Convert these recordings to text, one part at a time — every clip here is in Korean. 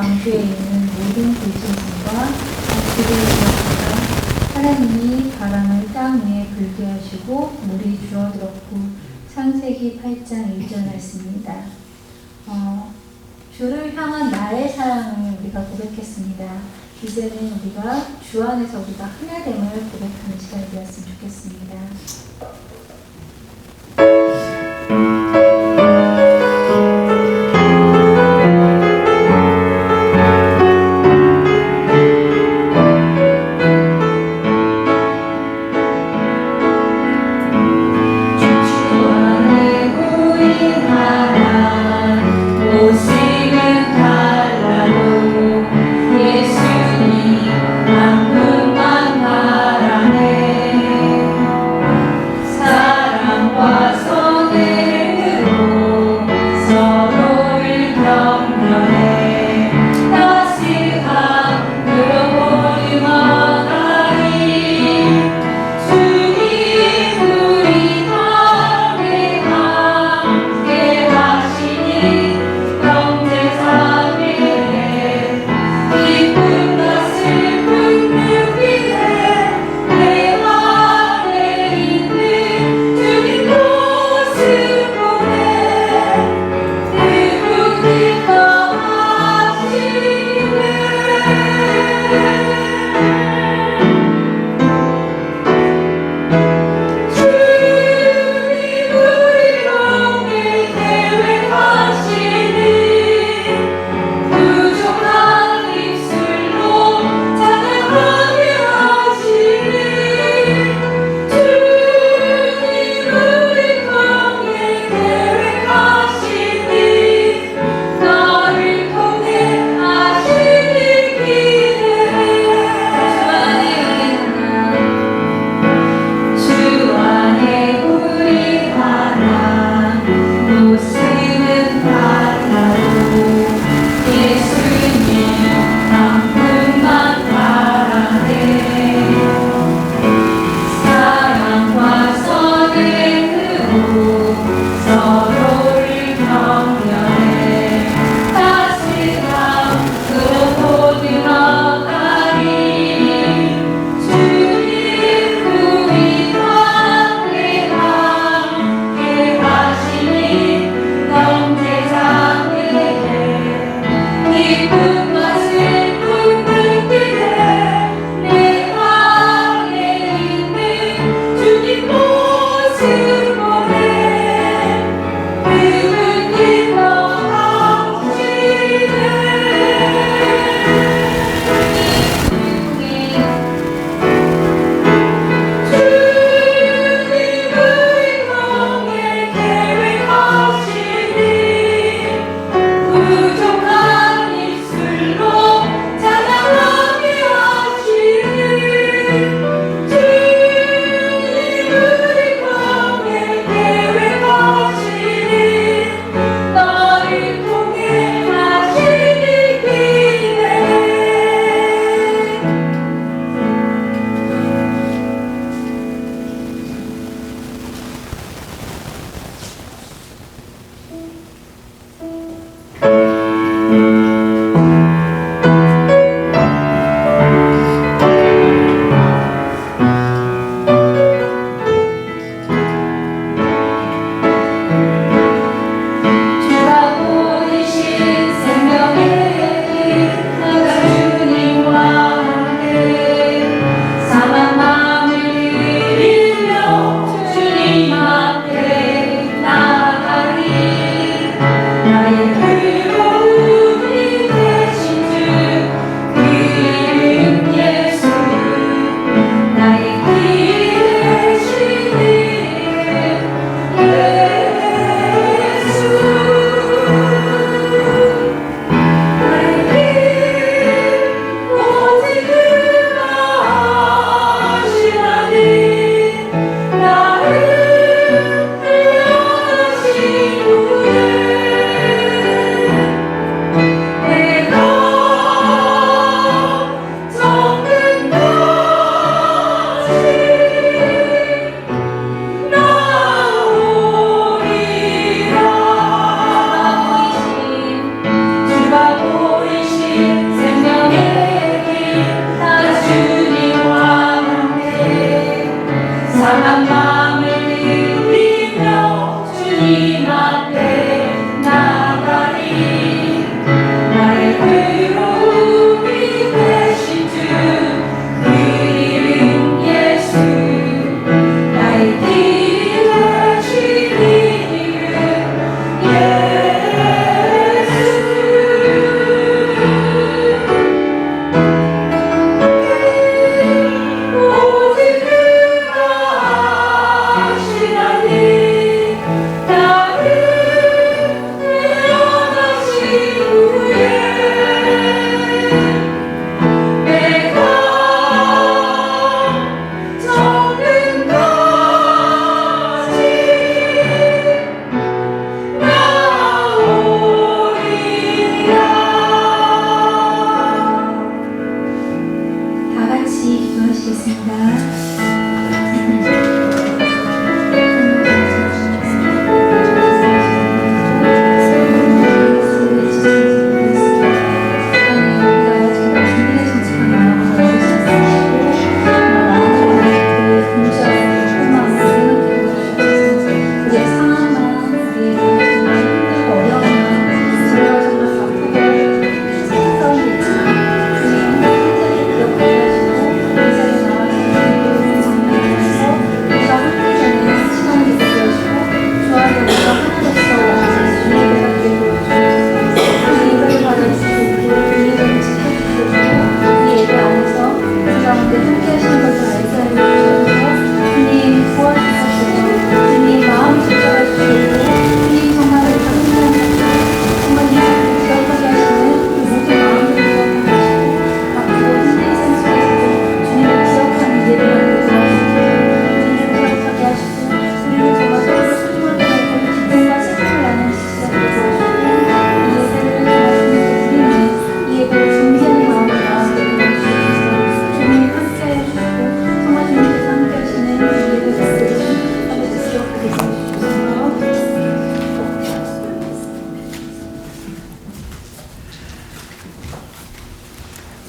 광주에 있는 모든 불신심과 악기를 기억하라. 하나님이 바람을 땅 위에 불게 하시고 물이 줄어들었고. 창세기 8장 1절 말씀입니다. 주를 향한 나의 사랑을 우리가 고백했습니다. 이제는 우리가 주 안에서 우리가 하나됨을 고백하는 시간이 되었으면 좋겠습니다.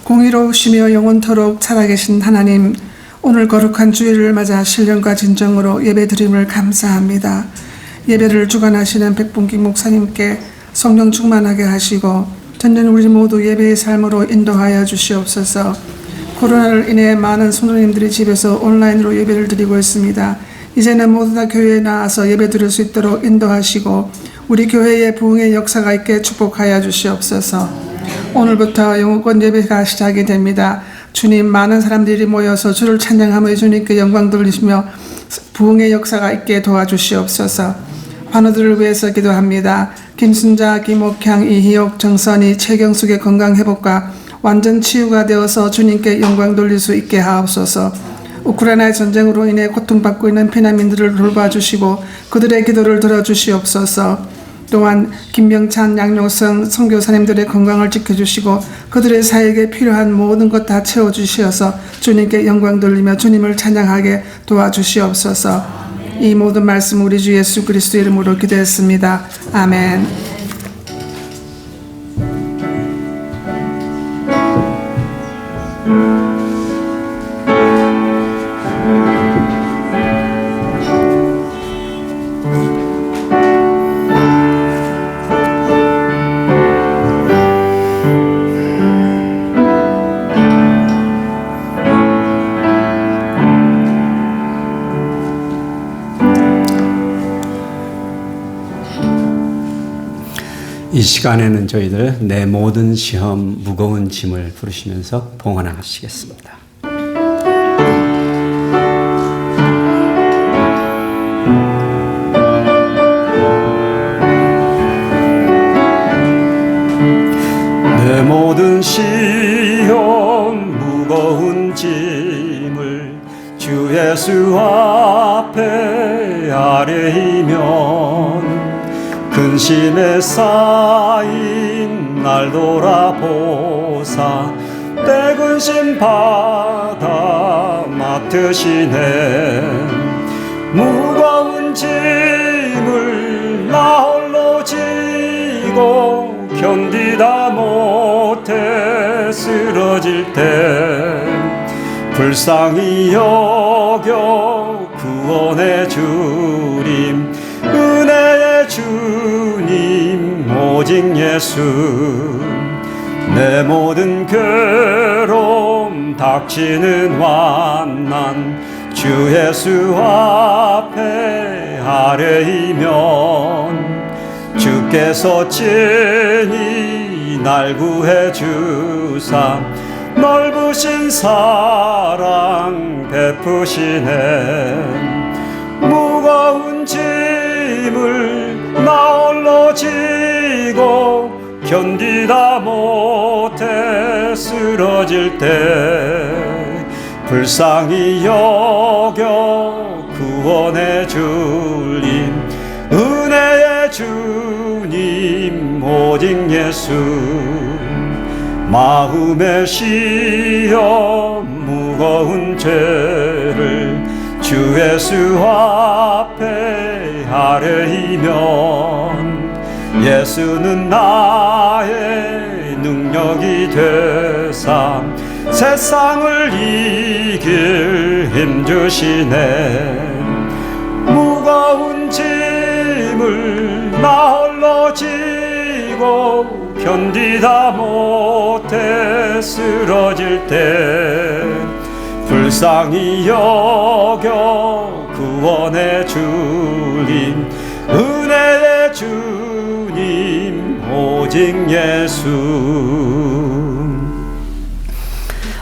공의로우시며 영원토록 살아계신 하나님, 오늘 거룩한 주일을 맞아 신령과 진정으로 예배드림을 감사합니다. 예배를 주관하시는 백봉기 목사님께 성령 충만하게 하시고 전년 우리 모두 예배의 삶으로 인도하여 주시옵소서. 코로나를 인해 많은 성도님들이 집에서 온라인으로 예배를 드리고 있습니다. 이제는 모두 다 교회에 나와서 예배 드릴 수 있도록 인도하시고 우리 교회의 부흥의 역사가 있게 축복하여 주시옵소서. 오늘부터 영권 예배가 시작이 됩니다. 주님, 많은 사람들이 모여서 주를 찬양하며 주님께 영광 돌리시며 부흥의 역사가 있게 도와주시옵소서. 환우들을 위해서 기도합니다. 김순자, 김옥향, 이희옥, 정선이, 최경숙의 건강 회복과 완전 치유가 되어서 주님께 영광 돌릴 수 있게 하옵소서. 우크라이나의 전쟁으로 인해 고통받고 있는 피난민들을 돌봐주시고 그들의 기도를 들어주시옵소서. 또한 김명찬, 양용성 선교사님들의 건강을 지켜주시고 그들의 사역에 필요한 모든 것 다 채워주시어서 주님께 영광 돌리며 주님을 찬양하게 도와주시옵소서. 이 모든 말씀 우리 주 예수 그리스도 이름으로 기도했습니다. 아멘. 이 시간에는 저희들 내 모든 시험 무거운 짐을 부르시면서 봉헌하시겠습니다. 내 모든 시험 무거운 짐을 주 예수 앞에 아뢰이면 근심에 쌓인 날 돌아보사 내 근심 받아 맡으시네. 무거운 짐을 나 홀로 지고 견디다 못해 쓰러질 때 불쌍히 여겨 구원해 주림. 은혜의 주님 오직 예수. 내 모든 괴로움 닥치는 환난 주 예수 앞에 아뢰이면 주께서 친히 날 구해 주사 넓으신 사랑 베푸시네. 무거운 짐을 나 홀로 지고 견디다 못해 쓰러질 때 불쌍히 여겨 구원해 주님. 은혜의 주님 오직 예수. 마음의 시험 무거운 죄를 주 예수 앞에 아뢰이면 예수는 나의 능력이 되사 세상을 이길 힘 주시네. 무거운 짐을 나 홀로 지고 견디다 못해 쓰러질 때 불쌍히 여겨 구원해 주님. 은혜의 주님 오직 예수.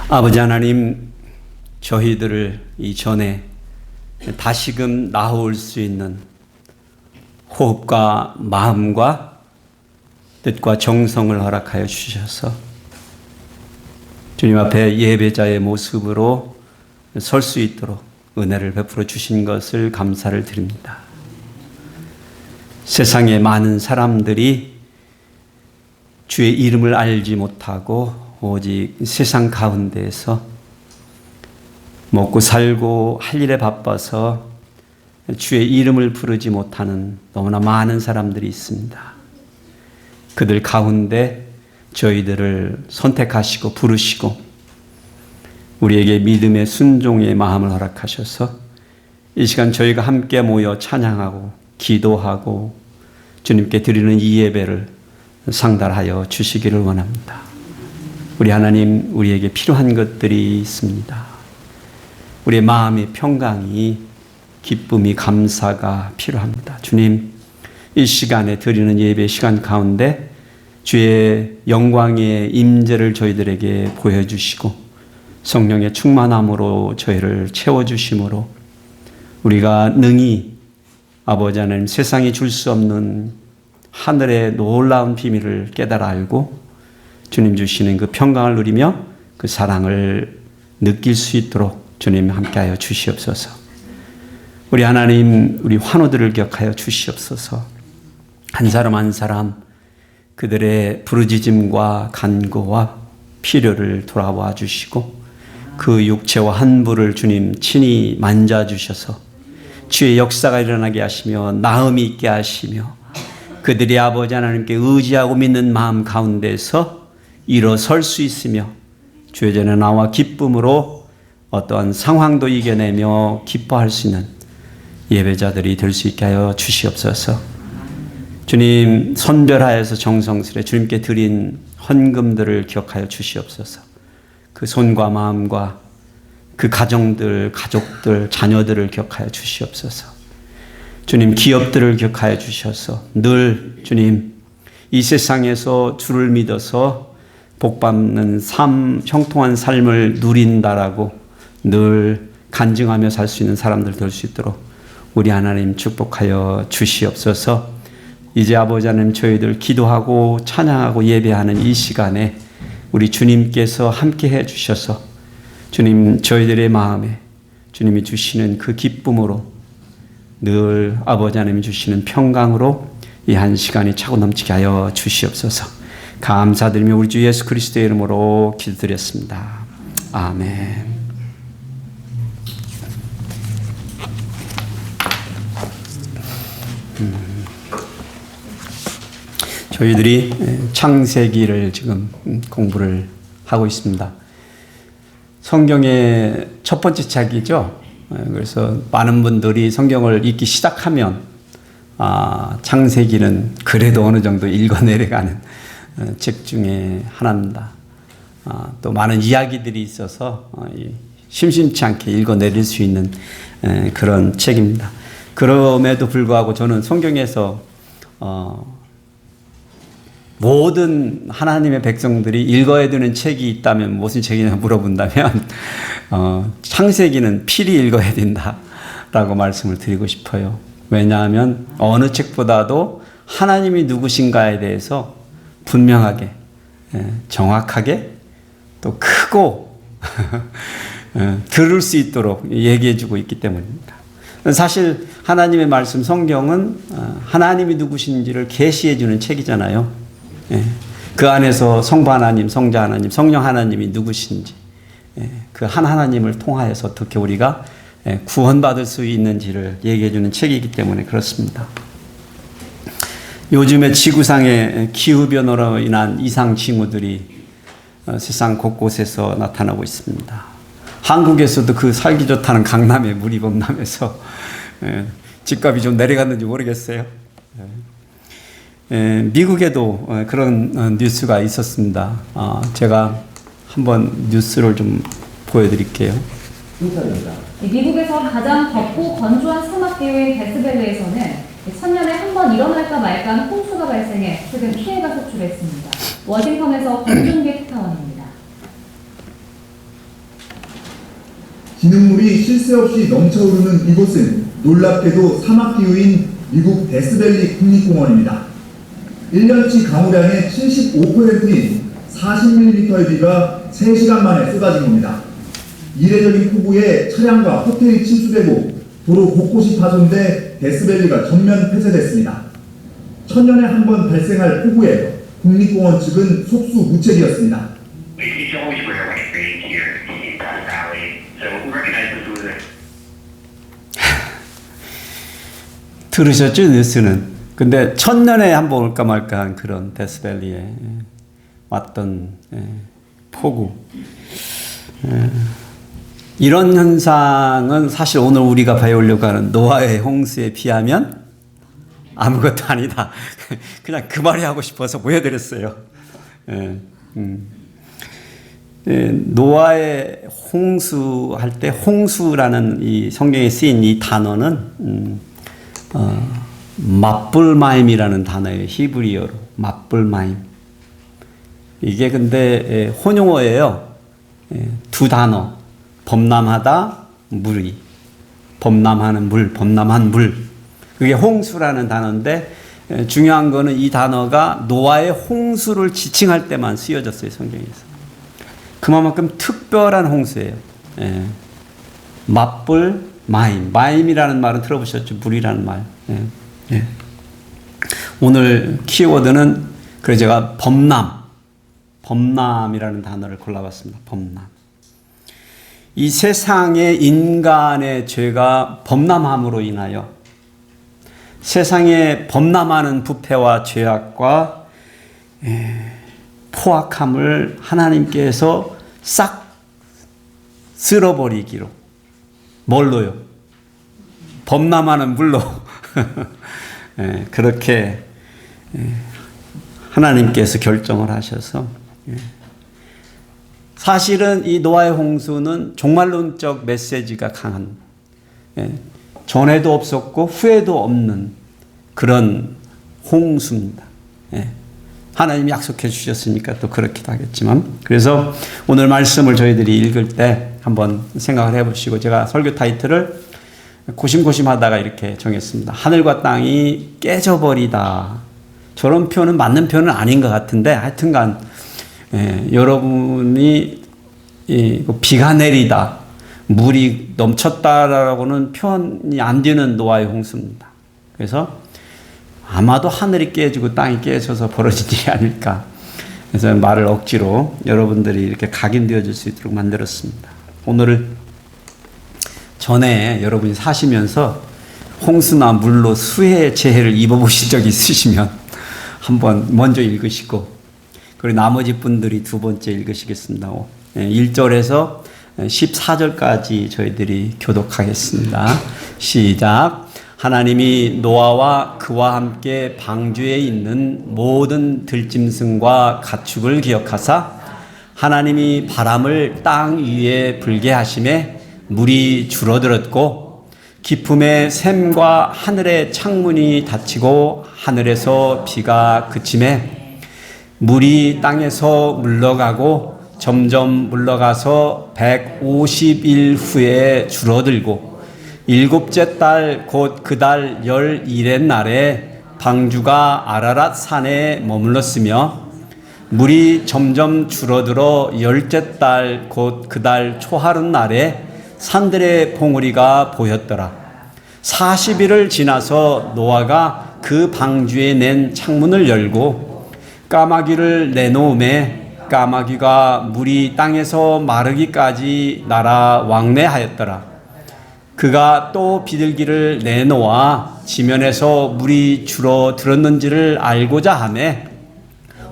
아버지 하나님, 저희들을 이전에 다시금 나올 수 있는 호흡과 마음과 뜻과 정성을 허락하여 주셔서 주님 앞에 예배자의 모습으로 설 수 있도록 은혜를 베풀어 주신 것을 감사를 드립니다. 세상에 많은 사람들이 주의 이름을 알지 못하고 오직 세상 가운데에서 먹고 살고 할 일에 바빠서 주의 이름을 부르지 못하는 너무나 많은 사람들이 있습니다. 그들 가운데 저희들을 선택하시고 부르시고 우리에게 믿음의 순종의 마음을 허락하셔서 이 시간 저희가 함께 모여 찬양하고 기도하고 주님께 드리는 이 예배를 상달하여 주시기를 원합니다. 우리 하나님, 우리에게 필요한 것들이 있습니다. 우리의 마음의 평강이, 기쁨이, 감사가 필요합니다. 주님, 이 시간에 드리는 예배 시간 가운데 주의 영광의 임재를 저희들에게 보여주시고 성령의 충만함으로 저희를 채워주심으로 우리가 능히 아버지 하나님 세상이 줄 수 없는 하늘의 놀라운 비밀을 깨달아 알고 주님 주시는 그 평강을 누리며 그 사랑을 느낄 수 있도록 주님 함께하여 주시옵소서. 우리 하나님, 우리 환우들을 기억하여 주시옵소서. 한 사람 한 사람 그들의 부르짖음과 간구와 필요를 돌아와 주시고 그 육체와 한부를 주님 친히 만져주셔서 주의 역사가 일어나게 하시며 나음이 있게 하시며 그들이 아버지 하나님께 의지하고 믿는 마음 가운데서 일어설 수 있으며 주의 전에 나와 기쁨으로 어떠한 상황도 이겨내며 기뻐할 수 있는 예배자들이 될 수 있게 하여 주시옵소서. 주님, 선별하여서 정성스레 주님께 드린 헌금들을 기억하여 주시옵소서. 그 손과 마음과 그 가정들, 가족들, 자녀들을 기억하여 주시옵소서. 주님, 기업들을 기억하여 주셔서 늘 주님 이 세상에서 주를 믿어서 복받는 삶, 형통한 삶을 누린다라고 늘 간증하며 살 수 있는 사람들 될 수 있도록 우리 하나님 축복하여 주시옵소서. 이제 아버지 하나님 저희들 기도하고 찬양하고 예배하는 이 시간에 우리 주님께서 함께 해 주셔서 주님 저희들의 마음에 주님이 주시는 그 기쁨으로 늘 아버지 하나님이 주시는 평강으로 이 한 시간이 차고 넘치게 하여 주시옵소서. 감사드리며 우리 주 예수 그리스도의 이름으로 기도드렸습니다. 아멘. 저희들이 창세기를 지금 공부를 하고 있습니다. 성경의 첫 번째 책이죠. 그래서 많은 분들이 성경을 읽기 시작하면 창세기는 그래도 어느 정도 읽어내려가는 책 중에 하나입니다. 또 많은 이야기들이 있어서 심심치 않게 읽어내릴 수 있는 그런 책입니다. 그럼에도 불구하고 저는 성경에서 모든 하나님의 백성들이 읽어야 되는 책이 있다면 무슨 책이냐 물어본다면 창세기는 필히 읽어야 된다라고 말씀을 드리고 싶어요. 왜냐하면 어느 책보다도 하나님이 누구신가에 대해서 분명하게 정확하게 또 크고 들을 수 있도록 얘기해 주고 있기 때문입니다. 사실 하나님의 말씀 성경은 하나님이 누구신지를 계시해 주는 책이잖아요. 그 안에서 성부 하나님, 성자 하나님, 성령 하나님이 누구신지 그 한 하나님을 통하여서 어떻게 우리가 구원받을 수 있는지를 얘기해 주는 책이기 때문에 그렇습니다. 요즘에 지구상의 기후변화로 인한 이상 징후들이 세상 곳곳에서 나타나고 있습니다. 한국에서도 그 살기 좋다는 강남의 물이 범람해서 집값이 좀 내려갔는지 모르겠어요. 미국에도 그런 뉴스가 있었습니다. 제가 한번 뉴스를 좀 보여드릴게요. 미국에서 가장 덥고 건조한 사막 기후인 데스밸리에서는 천년에 한 번 일어날까 말까 한 홍수가 발생해 최근 피해가 속출했습니다. 워싱턴에서 권준기 특파원입니다. 진흙물이 쉴 새 없이 넘쳐흐르는 이곳은 놀랍게도 사막 기후인 미국 데스밸리 국립공원입니다. 1년치 강우량의 75%인 40mm의 비가 3시간 만에 쏟아진 겁니다. 이례적인 폭우에 차량과 호텔이 침수되고 도로 곳곳이 파손돼 데스밸리가 전면 폐쇄됐습니다. 천년에 한 번 발생할 폭우에 국립공원 측은 속수무책이었습니다. 들으셨죠? 뉴스는. 근데 천년에 한 번 올까 말까 한 그런 데스밸리에 왔던 폭우. 이런 현상은 사실 오늘 우리가 배우려고 하는 노아의 홍수에 비하면 아무것도 아니다. 그냥 그 말이 하고 싶어서 보여드렸어요. 노아의 홍수할 때 홍수라는 이 성경에 쓰인 이 단어는 마뿔마임이라는 단어예요. 히브리어로 마뿔마임. 이게 근데 혼용어예요. 두 단어. 범람하다, 물이. 범람하는 물, 범람한 물. 그게 홍수라는 단어인데 중요한 거는 이 단어가 노아의 홍수를 지칭할 때만 쓰여졌어요. 성경에서. 그만큼 특별한 홍수예요. 맞불 마임. 마임이라는 말은 들어보셨죠? 물이라는 말. 오늘 키워드는 그래서 제가 범람이라는 단어를 골라봤습니다. 범람. 이 세상의 인간의 죄가 범람함으로 인하여 세상에 범람하는 부패와 죄악과 포악함을 하나님께서 싹 쓸어버리기로. 뭘로요? 범람하는 물로. 그렇게 하나님께서 결정을 하셔서 사실은 이 노아의 홍수는 종말론적 메시지가 강한 전에도 없었고 후에도 없는 그런 홍수입니다. 하나님이 약속해 주셨으니까 또 그렇기도 하겠지만 그래서 오늘 말씀을 저희들이 읽을 때 한번 생각을 해보시고 제가 설교 타이틀을 고심하다가 이렇게 정했습니다. 하늘과 땅이 깨져버리다. 저런 표현은 맞는 표현은 아닌 것 같은데 하여튼간 여러분이 비가 내리다 물이 넘쳤다라고는 표현이 안 되는 노아의 홍수입니다. 그래서 아마도 하늘이 깨지고 땅이 깨져서 벌어진 일이 아닐까. 그래서 말을 억지로 여러분들이 이렇게 각인되어 줄 수 있도록 만들었습니다. 오늘은 전에 여러분이 사시면서 홍수나 물로 수해 재해를 입어보신 적이 있으시면 한번 먼저 읽으시고 그리고 나머지 분들이 두 번째 읽으시겠습니다. 1절에서 14절까지 저희들이 교독하겠습니다. 시작. 하나님이 노아와 그와 함께 방주에 있는 모든 들짐승과 가축을 기억하사 하나님이 바람을 땅 위에 불게 하심에 물이 줄어들었고 깊음의 샘과 하늘의 창문이 닫히고 하늘에서 비가 그침에 물이 땅에서 물러가고 점점 물러가서 150일 후에 줄어들고 일곱째 달 곧 그 달 11의 날에 방주가 아라랏 산에 머물렀으며 물이 점점 줄어들어 열째 달 곧 그 달 초하룻 날에 산들의 봉우리가 보였더라. 40일을 지나서 노아가 그 방주에 낸 창문을 열고 까마귀를 내놓음에 까마귀가 물이 땅에서 마르기까지 날아 왕래하였더라. 그가 또 비둘기를 내놓아 지면에서 물이 줄어들었는지를 알고자 하매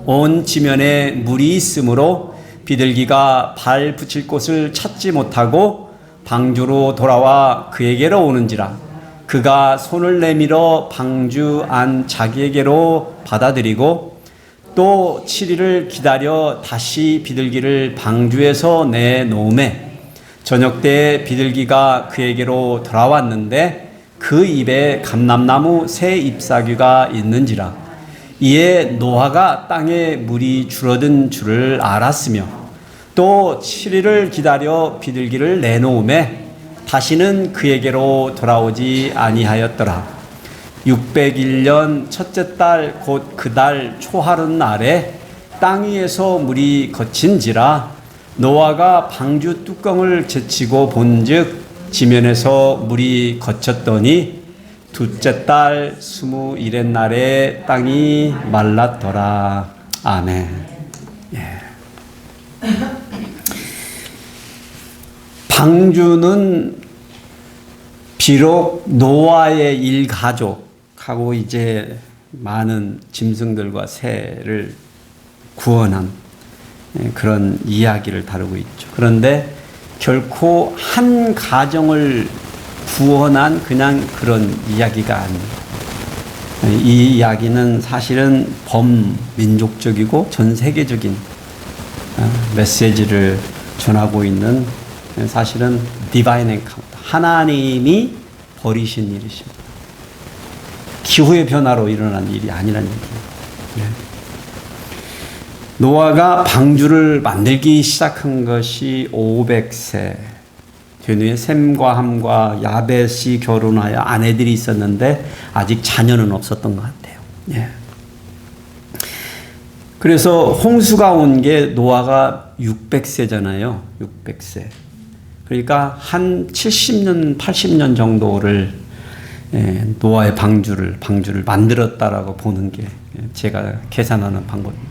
온 지면에 물이 있으므로 비둘기가 발 붙일 곳을 찾지 못하고 방주로 돌아와 그에게로 오는지라. 그가 손을 내밀어 방주 안 자기에게로 받아들이고 또 7일을 기다려 다시 비둘기를 방주에서 내놓음에 저녁 때 비둘기가 그에게로 돌아왔는데 그 입에 감람나무 새 잎사귀가 있는지라. 이에 노아가 땅에 물이 줄어든 줄을 알았으며 또 7일을 기다려 비둘기를 내놓음에 다시는 그에게로 돌아오지 아니하였더라. 601년 첫째 달 곧 그 달 초하룻 날에 땅 위에서 물이 거친지라. 노아가 방주 뚜껑을 제치고 본즉 지면에서 물이 거쳤더니 둘째 달 21의 날에 땅이 말랐더라. 아멘. 방주는 비록 노아의 일가족하고 이제 많은 짐승들과 새를 구원한 그런 이야기를 다루고 있죠. 그런데 결코 한 가정을 구원한 그냥 그런 이야기가 아닙니다. 이 이야기는 사실은 범민족적이고 전 세계적인 메시지를 전하고 있는 사실은 디바인 엔카운터, 하나님이 벌이신 일이십니다. 기후의 변화로 일어난 일이 아니라는 얘기예요. 노아가 방주를 만들기 시작한 것이 500세 된 후에 셈과 함과 야벳이 결혼하여 아내들이 있었는데 아직 자녀는 없었던 것 같아요. 그래서 홍수가 온 게 노아가 600세잖아요. 600세. 그러니까 한 70년, 80년 정도를 노아의 방주를 만들었다라고 보는 게 제가 계산하는 방법입니다.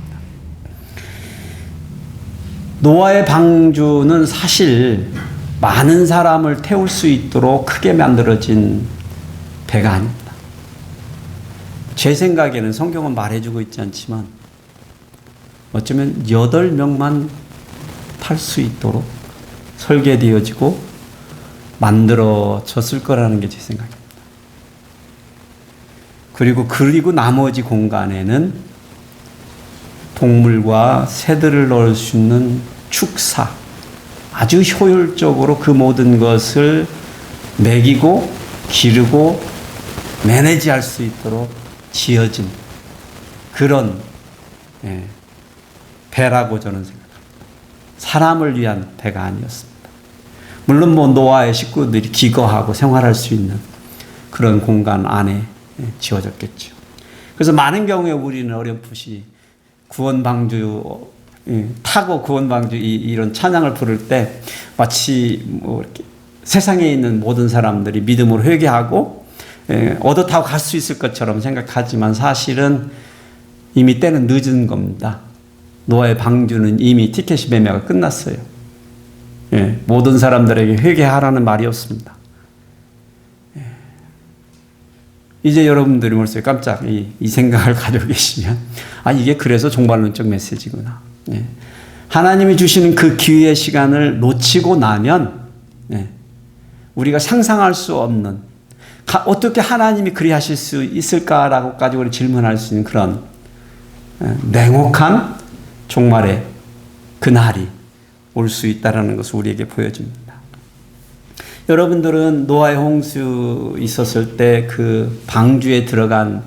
노아의 방주는 사실 많은 사람을 태울 수 있도록 크게 만들어진 배가 아닙니다. 제 생각에는 성경은 말해주고 있지 않지만 어쩌면 8명만 탈 수 있도록 설계되어지고 만들어졌을 거라는 게 제 생각입니다. 그리고 나머지 공간에는 동물과 새들을 넣을 수 있는 축사, 아주 효율적으로 그 모든 것을 먹이고 기르고 매니지할 수 있도록 지어진 그런 배라고 저는 생각합니다. 사람을 위한 배가 아니었습니다. 물론 노아의 식구들이 기거하고 생활할 수 있는 그런 공간 안에 지어졌겠죠. 그래서 많은 경우에 우리는 어렴풋이 구원방주 타고 구원방주 이런 찬양을 부를 때 마치 이렇게 세상에 있는 모든 사람들이 믿음으로 회개하고 얻어 타고 갈 수 있을 것처럼 생각하지만 사실은 이미 때는 늦은 겁니다. 노아의 방주는 이미 티켓이 매매가 끝났어요. 모든 사람들에게 회개하라는 말이 없습니다. 이제 여러분들이 벌써 깜짝 이 생각을 가지고 계시면 이게 그래서 종말론적 메시지구나. 하나님이 주시는 그 기회의 시간을 놓치고 나면 우리가 상상할 수 없는 어떻게 하나님이 그리 하실 수 있을까라고까지 우리 질문할 수 있는 그런 냉혹한 종말의 그날이 올 수 있다는 것을 우리에게 보여줍니다. 여러분들은 노아의 홍수 있었을 때 그 방주에 들어간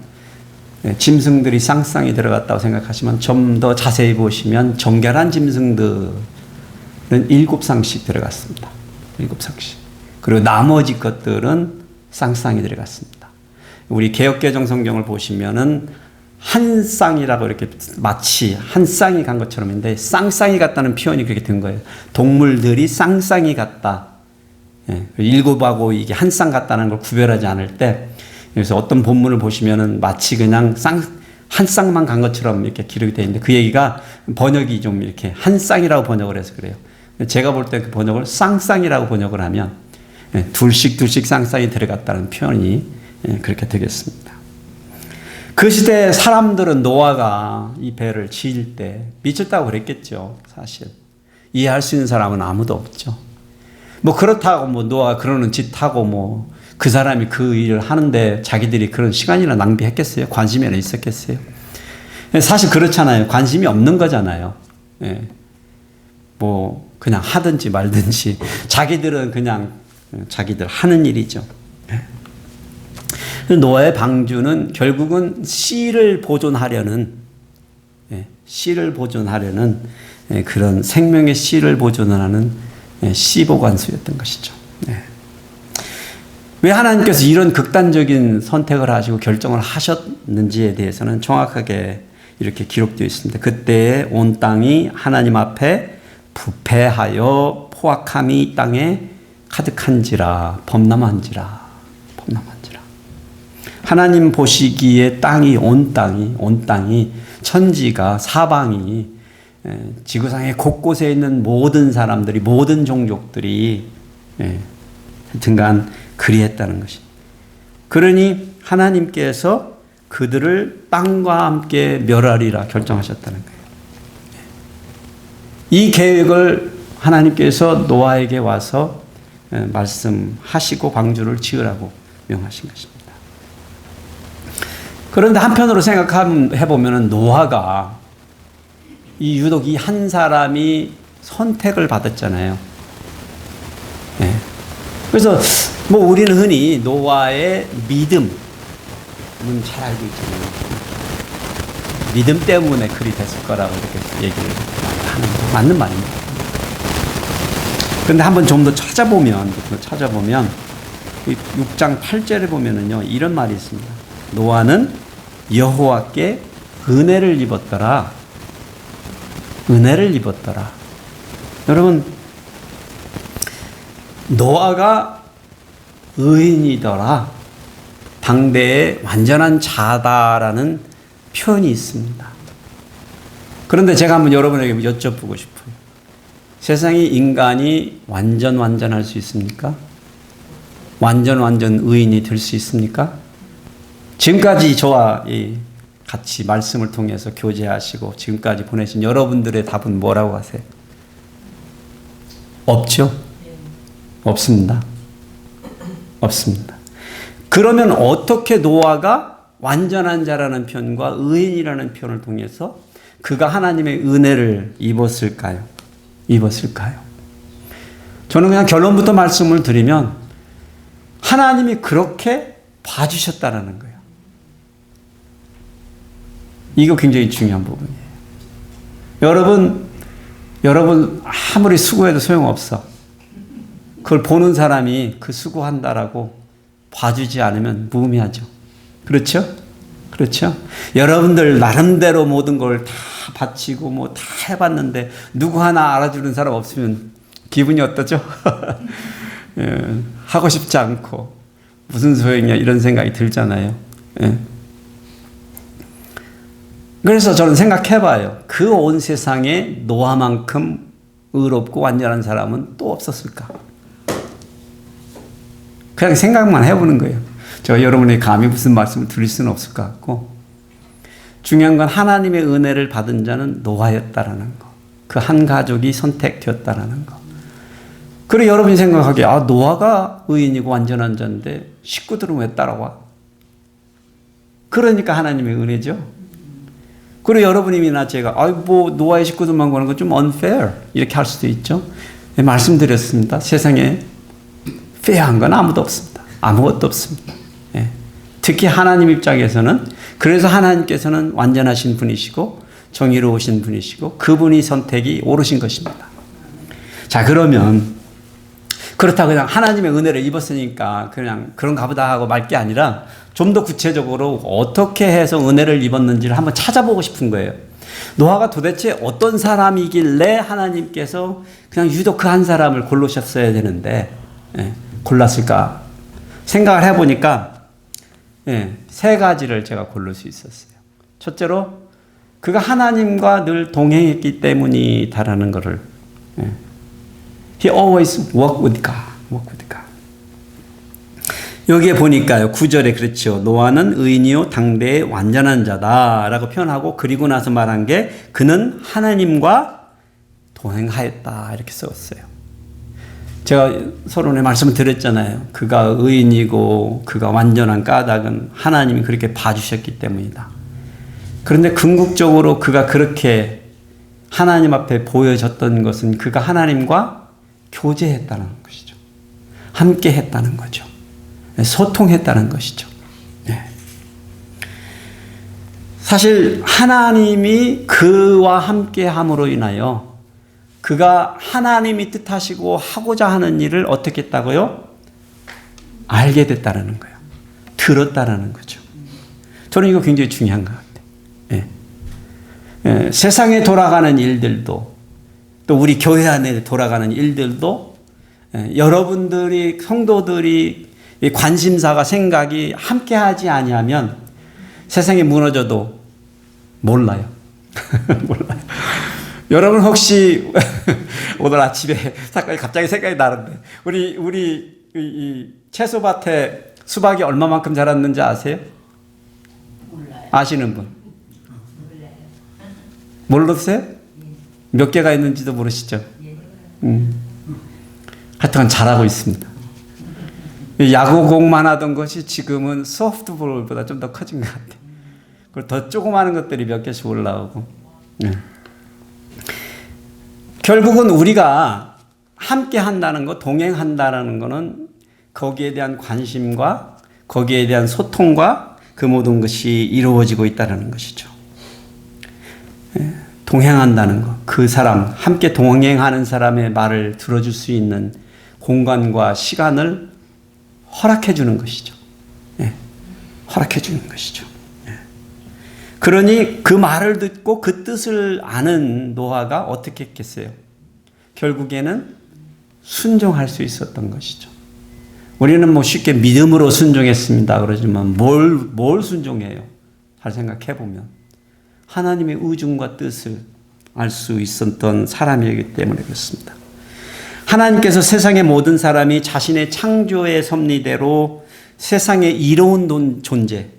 짐승들이 쌍쌍이 들어갔다고 생각하시면 좀 더 자세히 보시면 정결한 짐승들은 7쌍씩 들어갔습니다. 7쌍씩. 그리고 나머지 것들은 쌍쌍이 들어갔습니다. 우리 개역개정 성경을 보시면은 한 쌍이라고 이렇게 마치 한 쌍이 간 것처럼인데 쌍쌍이 같다는 표현이 그렇게 된 거예요. 동물들이 쌍쌍이 같다. 7하고 이게 한 쌍 같다는 걸 구별하지 않을 때 그래서 어떤 본문을 보시면은 마치 그냥 한 쌍만 간 것처럼 이렇게 기록이 되어 있는데 그 얘기가 번역이 좀 이렇게 한 쌍이라고 번역을 해서 그래요. 제가 볼 때 그 번역을 쌍쌍이라고 번역을 하면 둘씩 쌍쌍이 들어갔다는 표현이 그렇게 되겠습니다. 그 시대 사람들은 노아가 이 배를 지을 때 미쳤다고 그랬겠죠. 사실 이해할 수 있는 사람은 아무도 없죠. 그렇다고 노아가 그러는 짓 하고 그 사람이 그 일을 하는데 자기들이 그런 시간이나 낭비했겠어요? 관심이나 있었겠어요? 사실 그렇잖아요. 관심이 없는 거잖아요. 그냥 하든지 말든지 자기들은 그냥 자기들 하는 일이죠. 노아의 방주는 결국은 씨를 보존하려는 그런 생명의 씨를 보존하는 씨 보관소였던 것이죠. 왜 하나님께서 이런 극단적인 선택을 하시고 결정을 하셨는지에 대해서는 정확하게 이렇게 기록되어 있습니다. 그때에 온 땅이 하나님 앞에 부패하여 포악함이 땅에 가득한지라 범람한지라. 하나님 보시기에 온 땅이 천지가 사방이 지구상의 곳곳에 있는 모든 사람들이 모든 종족들이 하여튼간 그리했다는 것입니다. 그러니 하나님께서 그들을 땅과 함께 멸하리라 결정하셨다는 거예요. 이 계획을 하나님께서 노아에게 와서 말씀하시고 방주를 지으라고 명하신 것입니다. 그런데 한편으로 생각해보면 노아가 유독 이 한 사람이 선택을 받았잖아요. 네. 그래서 뭐 우리는 흔히 노아의 믿음은 잘 알고 있잖아요. 믿음 때문에 그리 됐을 거라고 이렇게 얘기를 하는 거 맞는 말입니다. 그런데 한번 좀 더 찾아보면 6장 8절에 보면은요 이런 말이 있습니다. 노아는 여호와께 은혜를 입었더라. 은혜를 입었더라. 여러분, 노아가 의인이더라. 당대의 완전한 자다라는 표현이 있습니다. 그런데 제가 한번 여러분에게 여쭤보고 싶어요. 세상에 인간이 완전할 수 있습니까? 완전 의인이 될 수 있습니까? 지금까지 저와 같이 말씀을 통해서 교제하시고 지금까지 보내신 여러분들의 답은 뭐라고 하세요? 없죠? 없습니다. 없습니다. 그러면 어떻게 노아가 완전한 자라는 표현과 의인이라는 표현을 통해서 그가 하나님의 은혜를 입었을까요? 저는 그냥 결론부터 말씀을 드리면 하나님이 그렇게 봐주셨다는 거예요. 이거 굉장히 중요한 부분이에요. 여러분 아무리 수고해도 소용없어. 그걸 보는 사람이 그 수고한다라고 봐주지 않으면 무의미하죠. 그렇죠? 여러분들 나름대로 모든 걸 다 바치고 뭐 다 해봤는데 누구 하나 알아주는 사람 없으면 기분이 어떠죠? 하고 싶지 않고 무슨 소용이야 이런 생각이 들잖아요. 그래서 저는 생각해봐요. 그 온 세상에 노아만큼 의롭고 완전한 사람은 또 없었을까? 그냥 생각만 해보는 거예요. 저 여러분이 감히 무슨 말씀을 드릴 수는 없을 것 같고 중요한 건 하나님의 은혜를 받은 자는 노아였다라는 거. 그 한 가족이 선택되었다라는 거. 그리고 여러분이 생각하기에 노아가 의인이고 완전한 자인데 식구들은 왜 따라와? 그러니까 하나님의 은혜죠. 그리고 여러분이나 제가 노아의 식구들만 보는 건 좀 unfair 이렇게 할 수도 있죠. 말씀드렸습니다. 세상에 페어한 건 아무도 없습니다. 아무것도 없습니다. 특히 하나님 입장에서는 그래서 하나님께서는 완전하신 분이시고 정의로우신 분이시고 그분이 선택이 옳으신 것입니다. 자, 그러면 그렇다고 그냥 하나님의 은혜를 입었으니까 그냥 그런가 보다 하고 말 게 아니라 좀 더 구체적으로 어떻게 해서 은혜를 입었는지를 한번 찾아보고 싶은 거예요. 노아가 도대체 어떤 사람이길래 하나님께서 그냥 유독 그 한 사람을 고르셨어야 되는데 골랐을까 생각을 해보니까 세 가지를 제가 고를 수 있었어요. 첫째로 그가 하나님과 늘 동행했기 때문이다라는 것을 He always walked with God. 여기에 보니까요. 9절에 그렇죠. 노아는 의인이요 당대의 완전한 자다라고 표현하고 그리고 나서 말한 게 그는 하나님과 동행하였다 이렇게 썼어요. 제가 서론에 말씀을 드렸잖아요. 그가 의인이고 그가 완전한 까닭은 하나님이 그렇게 봐주셨기 때문이다. 그런데 궁극적으로 그가 그렇게 하나님 앞에 보여졌던 것은 그가 하나님과 교제했다는 것이죠. 함께 했다는 거죠. 소통했다는 것이죠. 사실 하나님이 그와 함께 함으로 인하여 그가 하나님이 뜻하시고 하고자 하는 일을 어떻게 했다고요? 알게 됐다는 거예요. 들었다는 거죠. 저는 이거 굉장히 중요한 것 같아요. 세상에 돌아가는 일들도 또 우리 교회 안에 돌아가는 일들도 여러분들이 성도들이 관심사가 생각이 함께하지 아니하면 세상이 무너져도 몰라요. 몰라요. 여러분 혹시 오늘 아침에 갑자기 생각이 나는데 우리 이 채소밭에 수박이 얼마만큼 자랐는지 아세요? 몰라요. 아시는 분? 몰라요. 모르세요? 몇 개가 있는지도 모르시죠? 하여튼 잘하고 있습니다. 야구공만 하던 것이 지금은 소프트볼보다 좀 더 커진 것 같아요. 그리고 더 조그마한 것들이 몇 개씩 올라오고. 결국은 우리가 함께 한다는 것, 동행한다는 것은 거기에 대한 관심과 거기에 대한 소통과 그 모든 것이 이루어지고 있다는 것이죠. 동행한다는 것, 그 사람, 함께 동행하는 사람의 말을 들어줄 수 있는 공간과 시간을 허락해 주는 것이죠. 허락해 주는 것이죠. 그러니 그 말을 듣고 그 뜻을 아는 노아가 어떻게 했겠어요? 결국에는 순종할 수 있었던 것이죠. 우리는 뭐 쉽게 믿음으로 순종했습니다 그러지만 뭘 순종해요? 잘 생각해 보면 하나님의 의중과 뜻을 알 수 있었던 사람이기 때문에 그렇습니다. 하나님께서 세상의 모든 사람이 자신의 창조의 섭리대로 세상에 이로운 존재,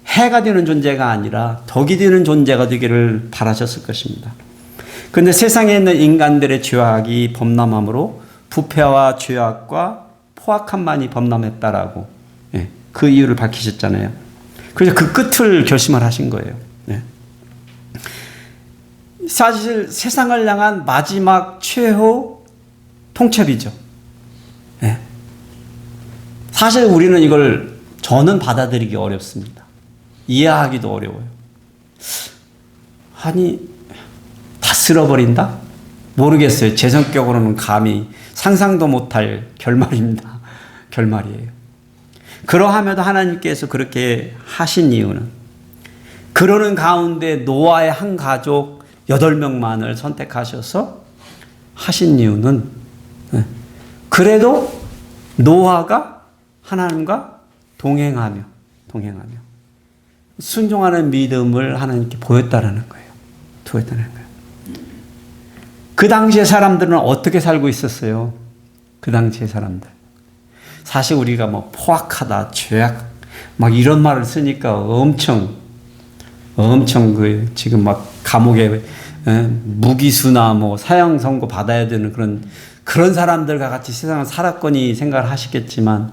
해가 되는 존재가 아니라 덕이 되는 존재가 되기를 바라셨을 것입니다. 그런데 세상에 있는 인간들의 죄악이 범람함으로 부패와 죄악과 포악함만이 범람했다라고 그 이유를 밝히셨잖아요. 그래서 그 끝을 결심을 하신 거예요. 사실 세상을 향한 마지막 최후 통첩이죠. 사실 우리는 이걸 저는 받아들이기 어렵습니다. 이해하기도 어려워요. 아니 다 쓸어버린다? 모르겠어요. 제 성격으로는 감히 상상도 못할 결말입니다. 결말이에요. 그러함에도 하나님께서 그렇게 하신 이유는 그러는 가운데 노아의 한 가족 8명만을 선택하셔서 하신 이유는 그래도 노아가 하나님과 동행하며 순종하는 믿음을 하나님께 보였다라는 거예요. 그 당시의 사람들은 어떻게 살고 있었어요? 그 당시의 사람들. 사실 우리가 뭐 포악하다, 죄악, 막 이런 말을 쓰니까 엄청 그 지금 막 감옥에 무기수나 뭐 사형 선고 받아야 되는 그런 사람들과 같이 세상을 살았거니 생각을 하시겠지만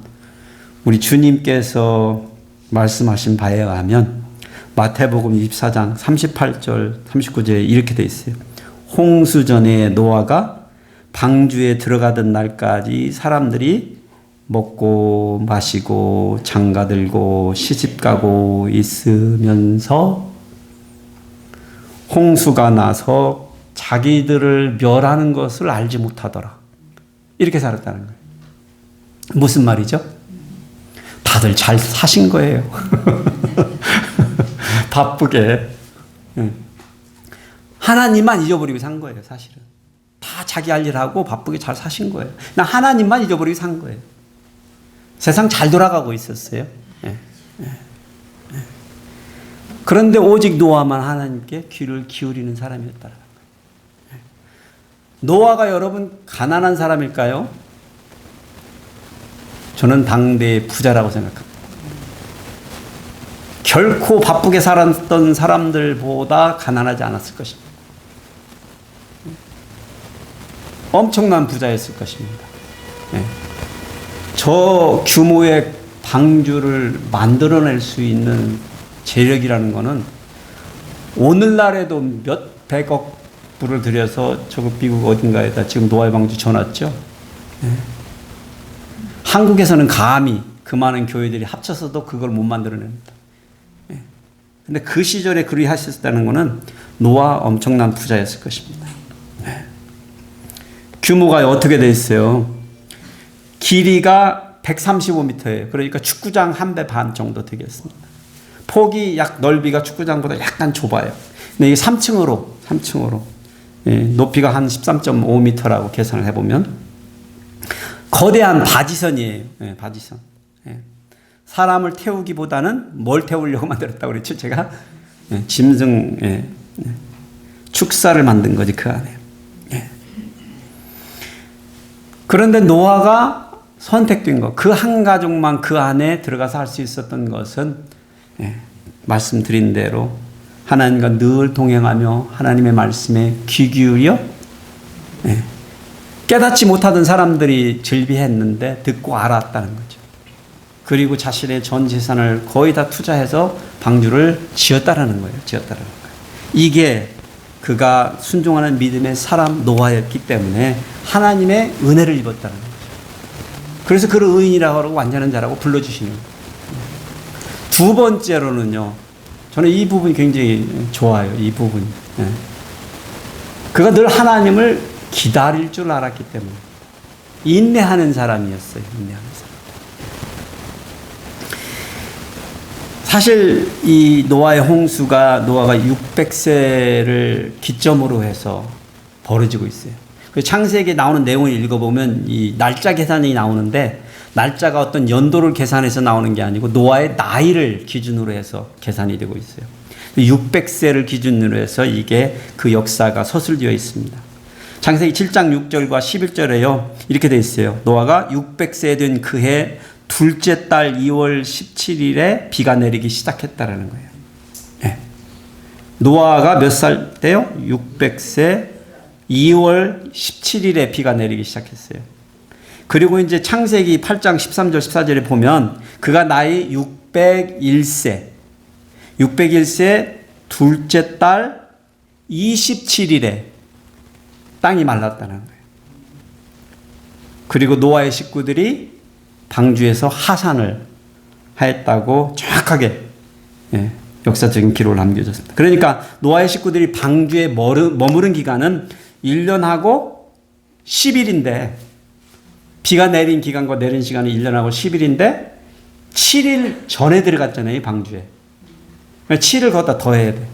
우리 주님께서 말씀하신 바에 의하면 마태복음 24장 38절 39절에 이렇게 돼 있어요. 홍수 전에 노아가 방주에 들어가던 날까지 사람들이 먹고 마시고 장가들고 시집가고 있으면서 홍수가 나서 자기들을 멸하는 것을 알지 못하더라. 이렇게 살았다는 거예요. 무슨 말이죠? 다들 잘 사신 거예요. 바쁘게. 하나님만 잊어버리고 산 거예요, 사실은. 다 자기 할 일 하고 바쁘게 잘 사신 거예요. 나 하나님만 잊어버리고 산 거예요. 세상 잘 돌아가고 있었어요. 그런데 오직 노아만 하나님께 귀를 기울이는 사람이었다는 거예요. 노아가 여러분 가난한 사람일까요? 저는 당대의 부자라고 생각합니다. 결코 바쁘게 살았던 사람들보다 가난하지 않았을 것입니다. 엄청난 부자였을 것입니다. 저 규모의 방주를 만들어낼 수 있는 재력이라는 것은 오늘날에도 몇 백억 불을 들여서 저거 미국 어딘가에다 지금 노아의 방주 쳐놨죠. 한국에서는 감히 그 많은 교회들이 합쳐서도 그걸 못 만들어냅니다. 근데 그 시절에 그리 하셨다는 것은 노아 엄청난 부자였을 것입니다. 규모가 어떻게 돼 있어요? 길이가 135m예요. 그러니까 축구장 한 배 반 정도 되겠습니다. 폭이 넓이가 축구장보다 약간 좁아요. 근데 이게 3층으로 높이가 한 13.5m라고 계산을 해보면 거대한 바지선이에요. 바지선. 사람을 태우기보다는 뭘 태우려고 만들었다고 그랬죠? 제가 짐승 축사를 만든 거지 그 안에. 그런데 노아가 선택된 것, 그 한 가족만 그 안에 들어가서 할 수 있었던 것은 말씀드린 대로 하나님과 늘 동행하며 하나님의 말씀에 귀 기울여 깨닫지 못하던 사람들이 즐비했는데 듣고 알았다는 거죠. 그리고 자신의 전 재산을 거의 다 투자해서 방주를 지었다라는 거예요. 이게 그가 순종하는 믿음의 사람 노아였기 때문에 하나님의 은혜를 입었다는 거죠. 그래서 그를 의인이라고 하고 완전한 자라고 불러주시는 거예요. 두 번째로는요, 저는 이 부분이 굉장히 좋아요. 이 부분이. 그가 늘 하나님을 기다릴 줄 알았기 때문에 인내하는 사람이었어요. 인내하는 사람. 사실 이 노아의 홍수가 노아가 600세를 기점으로 해서 벌어지고 있어요. 그 창세기에 나오는 내용을 읽어보면 이 날짜 계산이 나오는데 날짜가 어떤 연도를 계산해서 나오는 게 아니고 노아의 나이를 기준으로 해서 계산이 되고 있어요. 600세를 기준으로 해서 이게 그 역사가 서술되어 있습니다. 창세기 7장 6절과 11절에요. 이렇게 되어 있어요. 노아가 600세 된 그해 둘째 달 2월 17일에 비가 내리기 시작했다라는 거예요. 네. 노아가 몇 살 때요? 600세 2월 17일에 비가 내리기 시작했어요. 그리고 이제 창세기 8장 13절 14절에 보면 그가 나이 601세 둘째 달 27일에 땅이 말랐다는 거예요. 그리고 노아의 식구들이 방주에서 하산을 하였다고 정확하게 역사적인 기록을 남겨졌습니다. 그러니까 노아의 식구들이 방주에 머무른 기간은 1년하고 10일인데 비가 내린 기간과 내린 시간이 1년하고 10일인데 7일 전에 들어갔잖아요. 방주에. 7일 거기다 더해야 돼.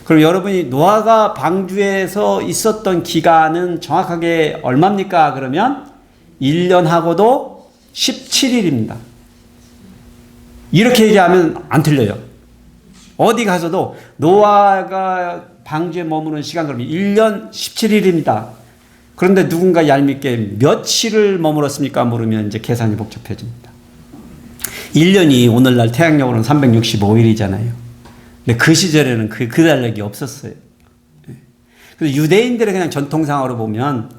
그럼 여러분이 노아가 방주에서 있었던 기간은 정확하게 얼마입니까? 그러면 1년하고도 17일입니다. 이렇게 얘기하면 안 틀려요. 어디 가서도 노아가 방주에 머무는 시간 그러면 1년 17일입니다. 그런데 누군가 얄밉게 며칠을 머물었습니까? 물으면 이제 계산이 복잡해집니다. 1년이 오늘날 태양력으로는 365일이잖아요. 근데 그 시절에는 그 달력이 없었어요. 그래서 유대인들의 그냥 전통상으로 보면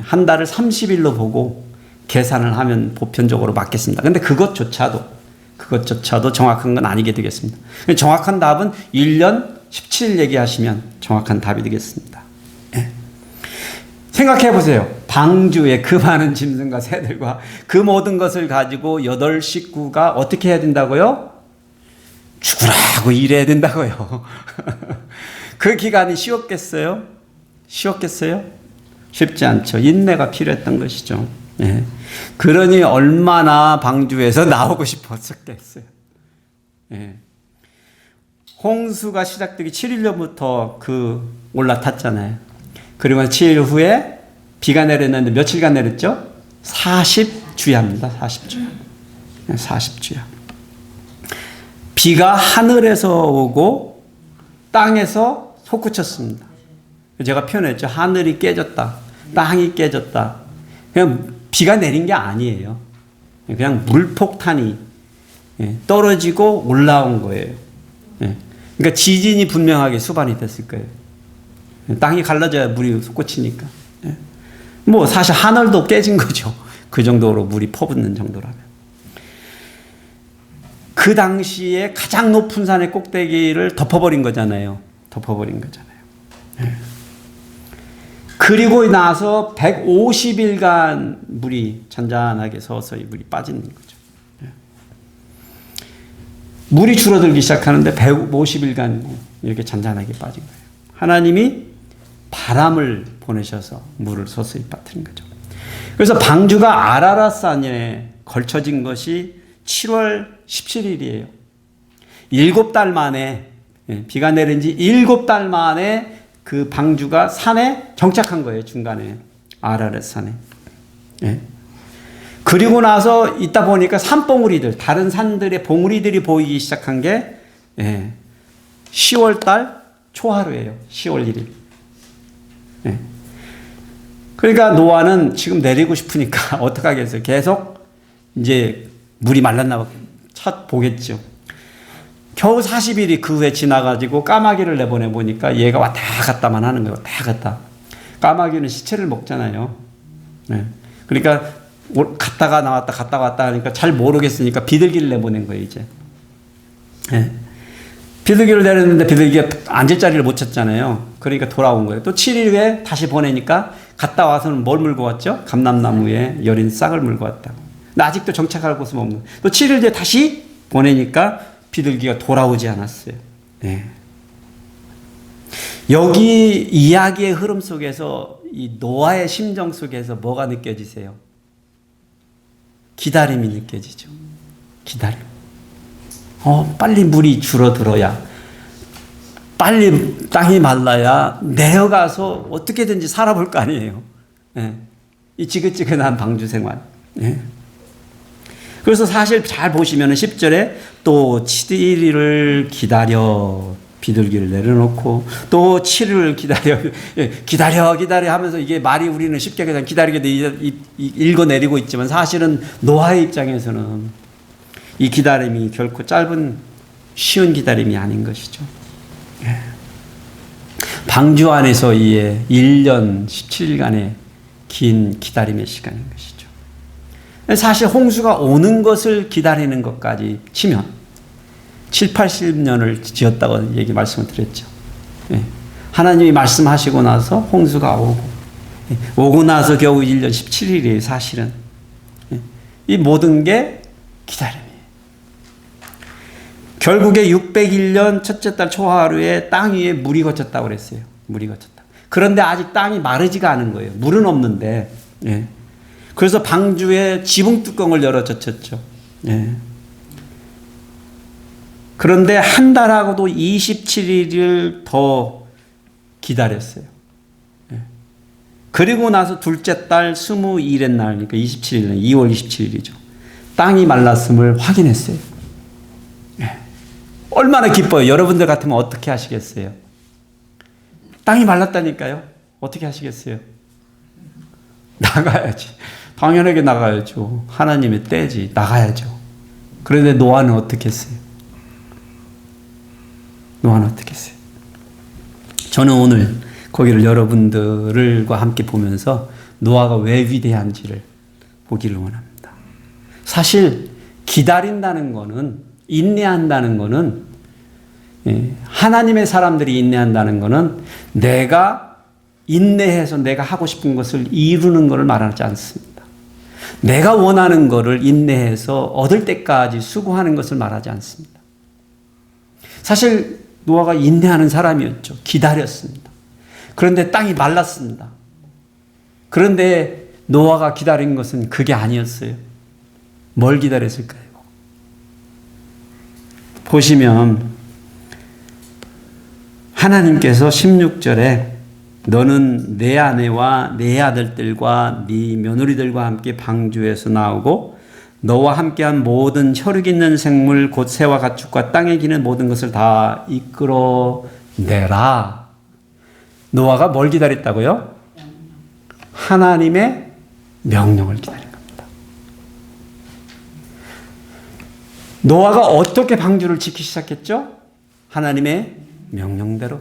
한 달을 30일로 보고 계산을 하면 보편적으로 맞겠습니다. 근데 그것조차도 정확한 건 아니게 되겠습니다. 정확한 답은 1년 17일 얘기하시면 정확한 답이 되겠습니다. 생각해 보세요. 방주에 그 많은 짐승과 새들과 그 모든 것을 가지고 8 식구가 어떻게 해야 된다고요? 죽으라고 일해야 된다고요. 그 기간이 쉬웠겠어요? 쉽지 않죠. 인내가 필요했던 것이죠. 그러니 얼마나 방주에서 나오고 싶었겠어요. 홍수가 시작되기 7일 전부터 올라탔잖아요. 그리고 7일 후에 비가 내렸는데 며칠간 내렸죠? 40주야입니다. 40주야. 비가 하늘에서 오고 땅에서 솟구쳤습니다. 제가 표현했죠. 하늘이 깨졌다. 땅이 깨졌다. 그냥 비가 내린 게 아니에요. 그냥 물폭탄이 떨어지고 올라온 거예요. 그러니까 지진이 분명하게 수반이 됐을 거예요. 땅이 갈라져야 물이 솟구치니까. 뭐 사실 하늘도 깨진 거죠. 그 정도로 물이 퍼붓는 정도라면. 그 당시에 가장 높은 산의 꼭대기를 덮어버린 거잖아요. 그리고 나서 150일간 물이 잔잔하게 서서히 물이 빠지는 거죠. 물이 줄어들기 시작하는데 150일간 이렇게 잔잔하게 빠진 거예요. 하나님이 바람을 보내셔서 물을 서서히 빠뜨린 거죠. 그래서 방주가 아라랏산에 걸쳐진 것이 7월 17일이에요. 7달 만에, 비가 내린 지 7달 만에 그 방주가 산에 정착한 거예요. 중간에 아라랏산에. 그리고 나서 있다 보니까 산봉우리들, 다른 산들의 봉우리들이 보이기 시작한 게 10월달 초하루예요. 10월 1일. 그러니까 노아는 지금 내리고 싶으니까 어떡하겠어요. 계속 이제 물이 말랐나 찾보겠죠. 겨우 40일이 그 후에 지나가지고 까마귀를 내보내 보니까 얘가 왔다 갔다만 하는 거예요. 왔다 갔다. 까마귀는 시체를 먹잖아요. 네. 그러니까 갔다가 나왔다 갔다가 왔다 하니까 잘 모르겠으니까 비둘기를 내보낸 거예요, 이제. 네. 비둘기를 내렸는데 비둘기가 앉을 자리를 못 찾잖아요. 그러니까 돌아온 거예요. 또 7일 후에 다시 보내니까 갔다 와서는 뭘 물고 왔죠? 감람나무에 여린 싹을 물고 왔다고. 근데 아직도 정착할 곳은 없는. 또 7일 뒤에 다시 보내니까 비둘기가 돌아오지 않았어요. 네. 여기 이야기의 흐름 속에서 이 노아의 심정 속에서 뭐가 느껴지세요? 기다림이 느껴지죠. 기다림. 빨리 물이 줄어들어야, 빨리 땅이 말라야 내려가서 어떻게든지 살아볼 거 아니에요. 네. 이 지긋지긋한 방주 생활. 네. 그래서 사실 잘 보시면 10절에 또 7일을 기다려 비둘기를 내려놓고 또 7일을 기다려 하면서 이게 말이 우리는 쉽게 그냥 기다리게 읽어내리고 있지만 사실은 노아의 입장에서는 이 기다림이 결코 쉬운 기다림이 아닌 것이죠. 방주 안에서 이에 1년 17일간의 긴 기다림의 시간인 것이죠. 사실 홍수가 오는 것을 기다리는 것까지 치면 7, 80년을 지었다고 말씀을 드렸죠. 하나님이 말씀하시고 나서 홍수가 오고 나서 겨우 1년 17일이에요, 사실은. 이 모든 게 기다림이에요. 결국에 601년 첫째 달 초하루에 땅 위에 물이 거쳤다고 그랬어요. 물이 거쳤다. 그런데 아직 땅이 마르지가 않은 거예요. 물은 없는데. 그래서 방주에 지붕 뚜껑을 열어 젖혔죠. 그런데 한 달하고도 27일을 더 기다렸어요. 그리고 나서 둘째 달 21일의 날, 그러니까 27일은 2월 27일이죠. 땅이 말랐음을 확인했어요. 얼마나 기뻐요. 여러분들 같으면 어떻게 하시겠어요? 땅이 말랐다니까요. 어떻게 하시겠어요? 나가야지. 당연하게 나가야죠. 하나님의 때지. 나가야죠. 그런데 노아는 어떻게 했어요? 노아는 어떻게 했어요? 저는 오늘 거기를 여러분들과 함께 보면서 노아가 왜 위대한지를 보기를 원합니다. 사실 기다린다는 거는, 인내한다는 거는, 하나님의 사람들이 인내한다는 거는 내가 인내해서 내가 하고 싶은 것을 이루는 것을 말하지 않습니다. 내가 원하는 것을 인내해서 얻을 때까지 수고하는 것을 말하지 않습니다. 사실 노아가 인내하는 사람이었죠. 기다렸습니다. 그런데 땅이 말랐습니다. 그런데 노아가 기다린 것은 그게 아니었어요. 뭘 기다렸을까요? 보시면 하나님께서 16절에 너는 내 아내와 내 아들들과 네 며느리들과 함께 방주에서 나오고 너와 함께한 모든 혈육 있는 생물 곧 새와 가축과 땅에 기는 모든 것을 다 이끌어내라. 노아가 뭘 기다렸다고요? 하나님의 명령을 기다린 겁니다. 노아가 어떻게 방주를 짓기 시작했죠? 하나님의 명령대로.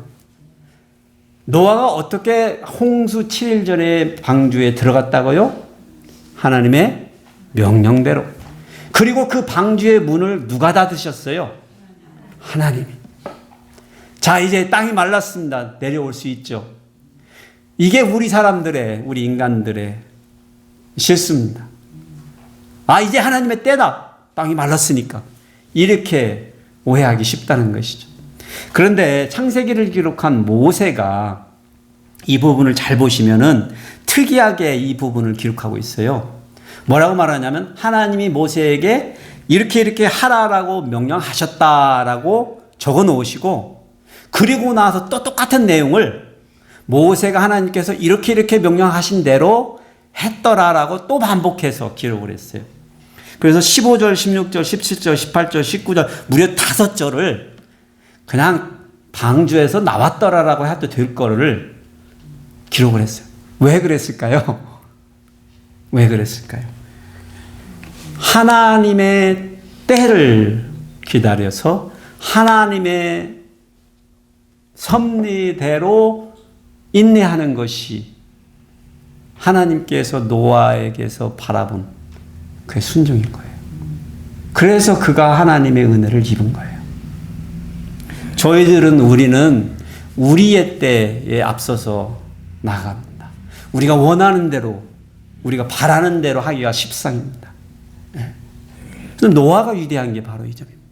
노아가 어떻게 홍수 7일 전에 방주에 들어갔다고요? 하나님의 명령대로. 그리고 그 방주의 문을 누가 닫으셨어요? 하나님이. 자, 이제 땅이 말랐습니다. 내려올 수 있죠. 이게 우리 사람들의, 우리 인간들의 실수입니다. 이제 하나님의 때다. 땅이 말랐으니까. 이렇게 오해하기 쉽다는 것이죠. 그런데 창세기를 기록한 모세가 이 부분을 잘 보시면은 특이하게 이 부분을 기록하고 있어요. 뭐라고 말하냐면 하나님이 모세에게 이렇게 하라라고 명령하셨다라고 적어 놓으시고, 그리고 나서 또 똑같은 내용을 모세가 하나님께서 이렇게 명령하신 대로 했더라라고 또 반복해서 기록을 했어요. 그래서 15절, 16절, 17절, 18절, 19절 무려 5절을 그냥 방주에서 나왔더라라고 해도 될 거를 기록을 했어요. 왜 그랬을까요? 왜 그랬을까요? 하나님의 때를 기다려서 하나님의 섭리대로 인내하는 것이 하나님께서 노아에게서 바라본 그의 순종인 거예요. 그래서 그가 하나님의 은혜를 입은 거예요. 우리는 우리의 때에 앞서서 나갑니다. 우리가 원하는 대로, 우리가 바라는 대로 하기가 십상입니다. 그래서 노아가 위대한 게 바로 이 점입니다.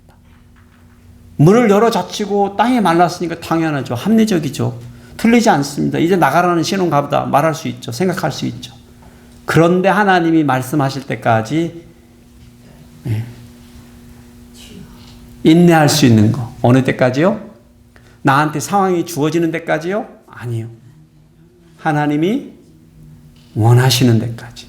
문을 열어 젖히고 땅이 말랐으니까 당연하죠. 합리적이죠. 틀리지 않습니다. 이제 나가라는 신호인가 보다 말할 수 있죠. 생각할 수 있죠. 그런데 하나님이 말씀하실 때까지 인내할 수 있는 거. 어느 때까지요? 나한테 상황이 주어지는 데까지요? 아니요. 하나님이 원하시는 데까지.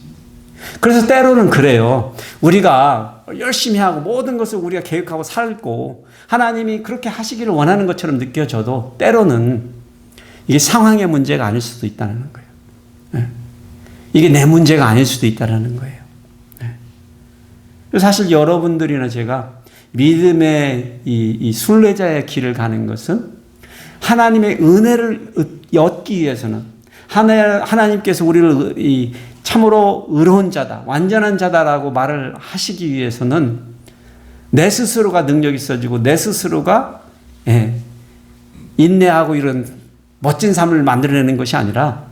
그래서 때로는 그래요. 우리가 열심히 하고 모든 것을 우리가 계획하고 살고 하나님이 그렇게 하시기를 원하는 것처럼 느껴져도 때로는 이게 상황의 문제가 아닐 수도 있다는 거예요. 이게 내 문제가 아닐 수도 있다는 거예요. 사실 여러분들이나 제가 믿음의 이 순례자의 길을 가는 것은 하나님의 은혜를 얻기 위해서는 하나님께서 우리를 참으로 의로운 자다, 완전한 자다라고 말을 하시기 위해서는 내 스스로가 능력이 있어지고 내 스스로가 인내하고 이런 멋진 삶을 만들어내는 것이 아니라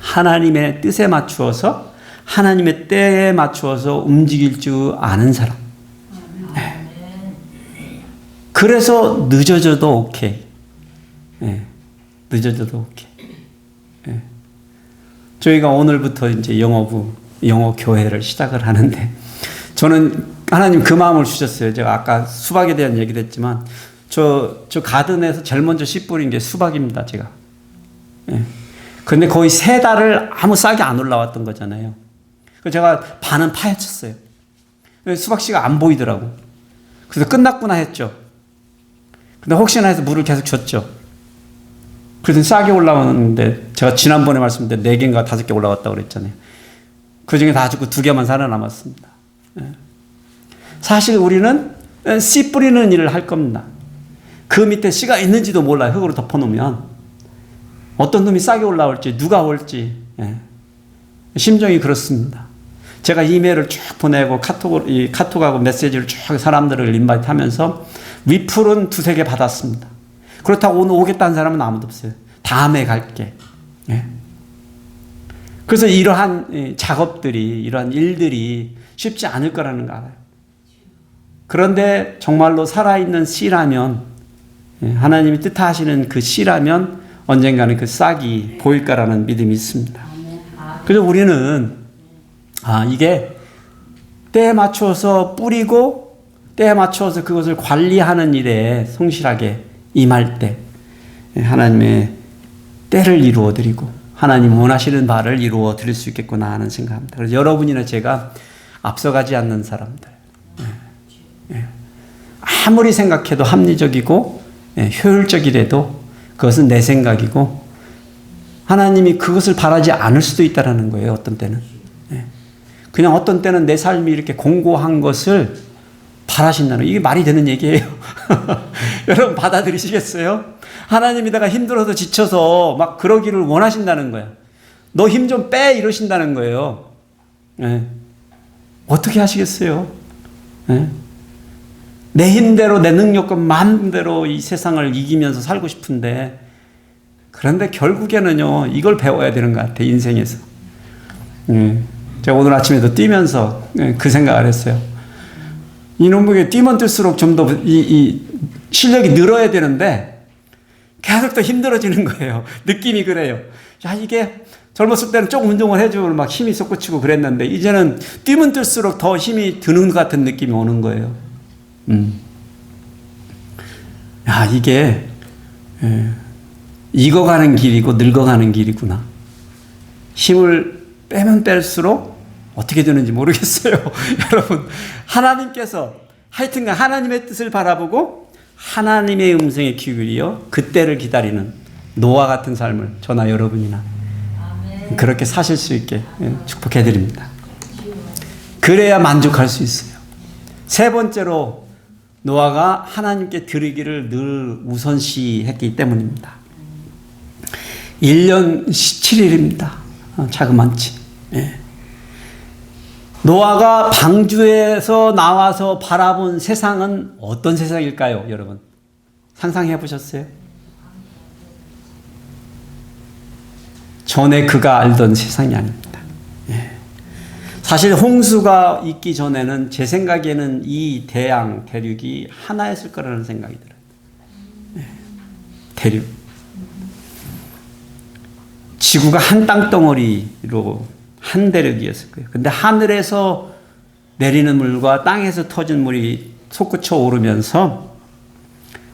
하나님의 뜻에 맞추어서 하나님의 때에 맞추어서 움직일 줄 아는 사람. 그래서 늦어져도 오케이. 늦어져도 오케이. 저희가 오늘부터 이제 영어 교회를 시작을 하는데 저는 하나님 그 마음을 주셨어요. 제가 아까 수박에 대한 얘기도 했지만 저 가든에서 제일 먼저 씨 뿌린 게 수박입니다. 제가. 근데 거의 3달을 아무 싹이 안 올라왔던 거잖아요. 그래서 제가 반은 파헤쳤어요. 수박씨가 안 보이더라고. 그래서 끝났구나 했죠. 근데 혹시나 해서 물을 계속 줬죠. 그래서 싹이 올라오는데 제가 지난번에 말씀드린 4개인가 5개 올라왔다고 그랬잖아요. 그 중에 다 죽고 2개만 살아남았습니다. 사실 우리는 씨 뿌리는 일을 할 겁니다. 그 밑에 씨가 있는지도 몰라요. 흙으로 덮어놓으면. 어떤 놈이 싹이 올라올지 누가 올지 심정이 그렇습니다. 제가 이메일을 쭉 보내고 카톡하고 메시지를 쭉 사람들을 인바이트 하면서 위플은 2-3개 받았습니다. 그렇다고 오늘 오겠다는 사람은 아무도 없어요. 다음에 갈게. 그래서 이러한 작업들이, 이러한 일들이 쉽지 않을 거라는 거 알아요. 그런데 정말로 살아있는 씨라면, 하나님이 뜻하시는 그 씨라면 언젠가는 그 싹이 보일 거라는 믿음이 있습니다. 그래서 우리는 이게 때에 맞춰서 뿌리고 때에 맞춰서 그것을 관리하는 일에 성실하게 임할 때 하나님의 때를 이루어 드리고 하나님 원하시는 바를 이루어 드릴 수 있겠구나 하는 생각합니다. 그래서 여러분이나 제가 앞서가지 않는 사람들, 아무리 생각해도 합리적이고 효율적이라도 그것은 내 생각이고 하나님이 그것을 바라지 않을 수도 있다는 거예요. 어떤 때는 그냥 어떤 때는 내 삶이 이렇게 공고한 것을 바라신다는, 이게 말이 되는 얘기예요. 여러분 받아들이시겠어요? 하나님이 내가 힘들어서 지쳐서 막 그러기를 원하신다는 거야. 너 힘 좀 빼 이러신다는 거예요. 어떻게 하시겠어요? 내 힘대로 내 능력과 마음대로 이 세상을 이기면서 살고 싶은데, 그런데 결국에는요 이걸 배워야 되는 것 같아요. 인생에서. 제가 오늘 아침에도 뛰면서 그 생각을 했어요. 이놈에게 뛰면 뛸수록 좀 더 이 실력이 늘어야 되는데 계속 더 힘들어지는 거예요. 느낌이 그래요. 야, 이게 젊었을 때는 조금 운동을 해주면 막 힘이 솟구치고 그랬는데 이제는 뛰면 뛸수록 더 힘이 드는 것 같은 느낌이 오는 거예요. 야, 이게 익어가는 길이고 늙어가는 길이구나. 힘을 빼면 뺄수록 어떻게 되는지 모르겠어요. 여러분, 하나님께서 하여튼간 하나님의 뜻을 바라보고 하나님의 음성에 귀 기울여 그때를 기다리는 노아 같은 삶을 저나 여러분이나 그렇게 사실 수 있게 축복해 드립니다. 그래야 만족할 수 있어요. 세 번째로 노아가 하나님께 드리기를 늘 우선시했기 때문입니다. 1년 17일입니다. 자그만치. 예. 노아가 방주에서 나와서 바라본 세상은 어떤 세상일까요, 여러분? 상상해 보셨어요? 전에 그가 알던 세상이 아닙니다. 예. 사실 홍수가 있기 전에는 제 생각에는 이 대양, 대륙이 하나였을 거라는 생각이 들어요. 예. 대륙. 지구가 한 땅덩어리로 한 대륙이었을 거예요. 근데 하늘에서 내리는 물과 땅에서 터진 물이 솟구쳐 오르면서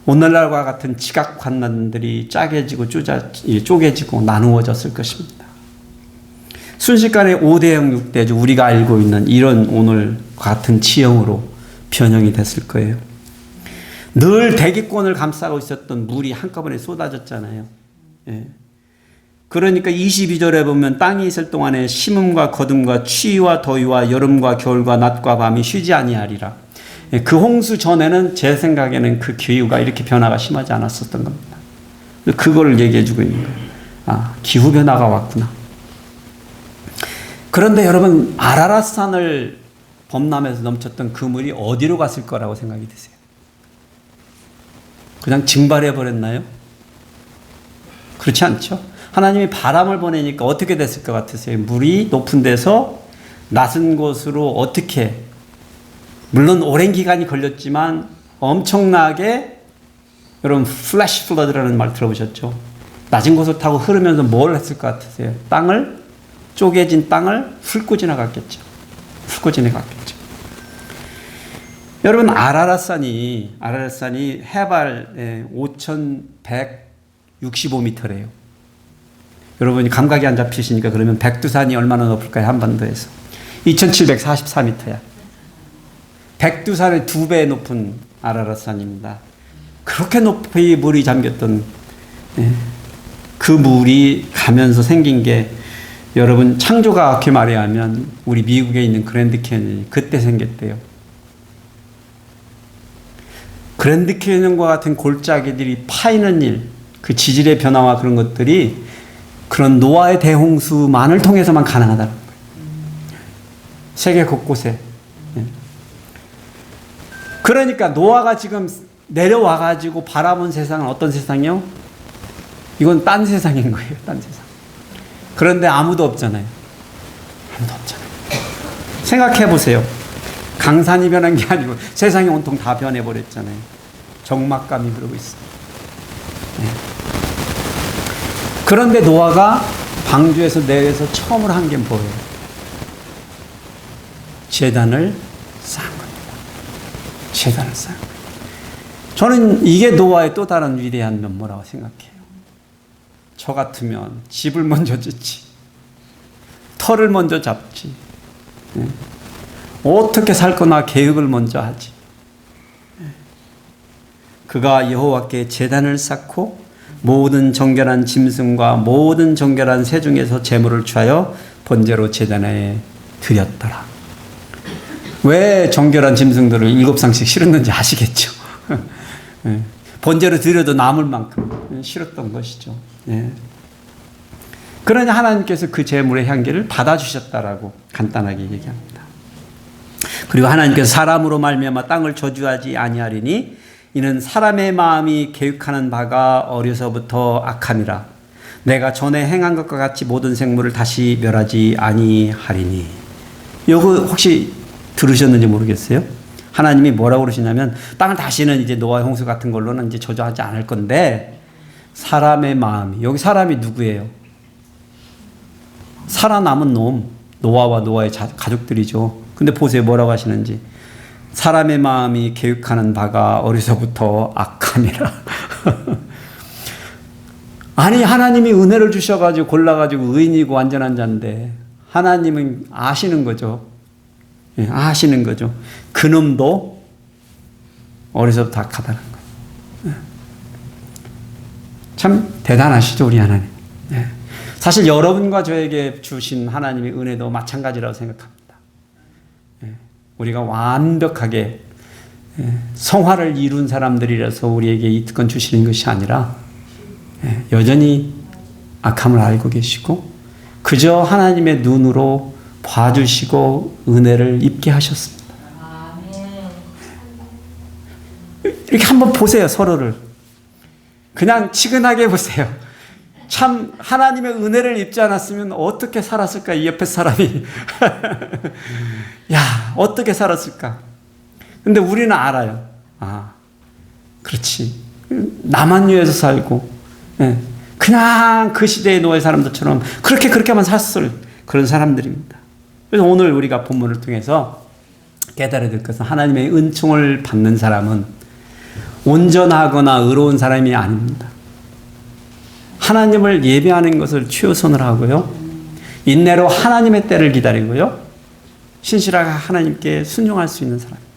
오늘날과 같은 지각환란들이 짜개지고 쪼개지고 나누어졌을 것입니다. 순식간에 5대형 6대죠. 우리가 알고 있는 이런 오늘 같은 지형으로 변형이 됐을 거예요. 늘 대기권을 감싸고 있었던 물이 한꺼번에 쏟아졌잖아요. 예. 그러니까 22절에 보면 땅이 있을 동안에 심음과 거둠과 추위와 더위와 여름과 겨울과 낮과 밤이 쉬지 아니하리라. 그 홍수 전에는 제 생각에는 그 기후가 이렇게 변화가 심하지 않았었던 겁니다. 그걸 얘기해 주고 있는 거예요. 아, 기후 변화가 왔구나. 그런데 여러분, 아라랏산을 범람해서 넘쳤던 그 물이 어디로 갔을 거라고 생각이 드세요? 그냥 증발해 버렸나요? 그렇지 않죠? 하나님이 바람을 보내니까 어떻게 됐을 것 같으세요? 물이 높은 데서 낮은 곳으로 어떻게, 물론 오랜 기간이 걸렸지만 엄청나게, 여러분 플래시 플러드라는 말 들어보셨죠? 낮은 곳을 타고 흐르면서 뭘 했을 것 같으세요? 쪼개진 땅을 훑고 지나갔겠죠. 훑고 지나갔겠죠. 여러분, 아라랏산이 해발 5,165m래요. 여러분이 감각이 안 잡히시니까 그러면 백두산이 얼마나 높을까요? 한반도에서 2,744m야. 백두산의 2배 높은 아라랏산입니다. 그렇게 높이 물이 잠겼던 그 물이 가면서 생긴 게, 여러분 창조과학회 말에 하면 우리 미국에 있는 그랜드 캐니언이 그때 생겼대요. 그랜드 캐니언과 같은 골짜기들이 파이는 일, 그 지질의 변화와 그런 것들이 그런 노아의 대홍수만을 통해서만 가능하다는 거예요. 세계 곳곳에. 그러니까 노아가 지금 내려와가지고 바라본 세상은 어떤 세상이요? 이건 딴 세상인 거예요. 딴 세상. 그런데 아무도 없잖아요. 아무도 없잖아요. 생각해 보세요. 강산이 변한 게 아니고 세상이 온통 다 변해버렸잖아요. 적막감이 그러고 있어요. 네. 그런데 노아가 방주에서 내려서 처음으로 한 게 뭐예요? 제단을 쌓은 겁니다. 제단을 쌓은 거예요. 저는 이게 노아의 또 다른 위대한 면모라고 생각해요. 저 같으면 집을 먼저 짓지, 터를 먼저 잡지, 어떻게 살 거나 계획을 먼저 하지. 그가 여호와께 제단을 쌓고 모든 정결한 짐승과 모든 정결한 새 중에서 제물을 취하여 번제로 제단에 드렸더라. 왜 정결한 짐승들을 7상씩 실었는지 아시겠죠? 번제로 드려도 남을 만큼 실었던 것이죠. 그러니 하나님께서 그 제물의 향기를 받아주셨다라고 간단하게 얘기합니다. 그리고 하나님께서 사람으로 말미암아 땅을 저주하지 아니하리니 이는 사람의 마음이 계획하는 바가 어려서부터 악함이라. 내가 전에 행한 것과 같이 모든 생물을 다시 멸하지 아니하리니. 이거 혹시 들으셨는지 모르겠어요? 하나님이 뭐라고 그러시냐면 땅을 다시는 이제 노아의 홍수 같은 걸로는 이제 저주하지 않을 건데, 사람의 마음이, 여기 사람이 누구예요? 살아남은 놈, 노아와 노아의 가족들이죠. 근데 보세요, 뭐라고 하시는지. 사람의 마음이 계획하는 바가 어려서부터 악함이라. 아니, 하나님이 은혜를 주셔가지고 골라가지고 의인이고 완전한 자인데 하나님은 아시는 거죠. 아시는 거죠. 그놈도 어려서부터 악하다는 거예요. 참 대단하시죠, 우리 하나님. 사실 여러분과 저에게 주신 하나님의 은혜도 마찬가지라고 생각합니다. 우리가 완벽하게 성화를 이룬 사람들이라서 우리에게 이 특권 주시는 것이 아니라 여전히 악함을 알고 계시고 그저 하나님의 눈으로 봐주시고 은혜를 입게 하셨습니다. 이렇게 한번 보세요, 서로를. 그냥 치근하게 보세요. 참 하나님의 은혜를 입지 않았으면 어떻게 살았을까, 이 옆에 사람이. 야, 어떻게 살았을까. 근데 우리는 알아요. 아, 그렇지. 나만 위해서 살고 그냥 그 시대의 노예 사람들처럼 그렇게만 샀을 그런 사람들입니다. 그래서 오늘 우리가 본문을 통해서 깨달아야 될 것은 하나님의 은총을 받는 사람은 온전하거나 의로운 사람이 아닙니다. 하나님을 예배하는 것을 최우선으로 하고요. 인내로 하나님의 때를 기다리고요. 신실하게 하나님께 순종할 수 있는 사람입니다.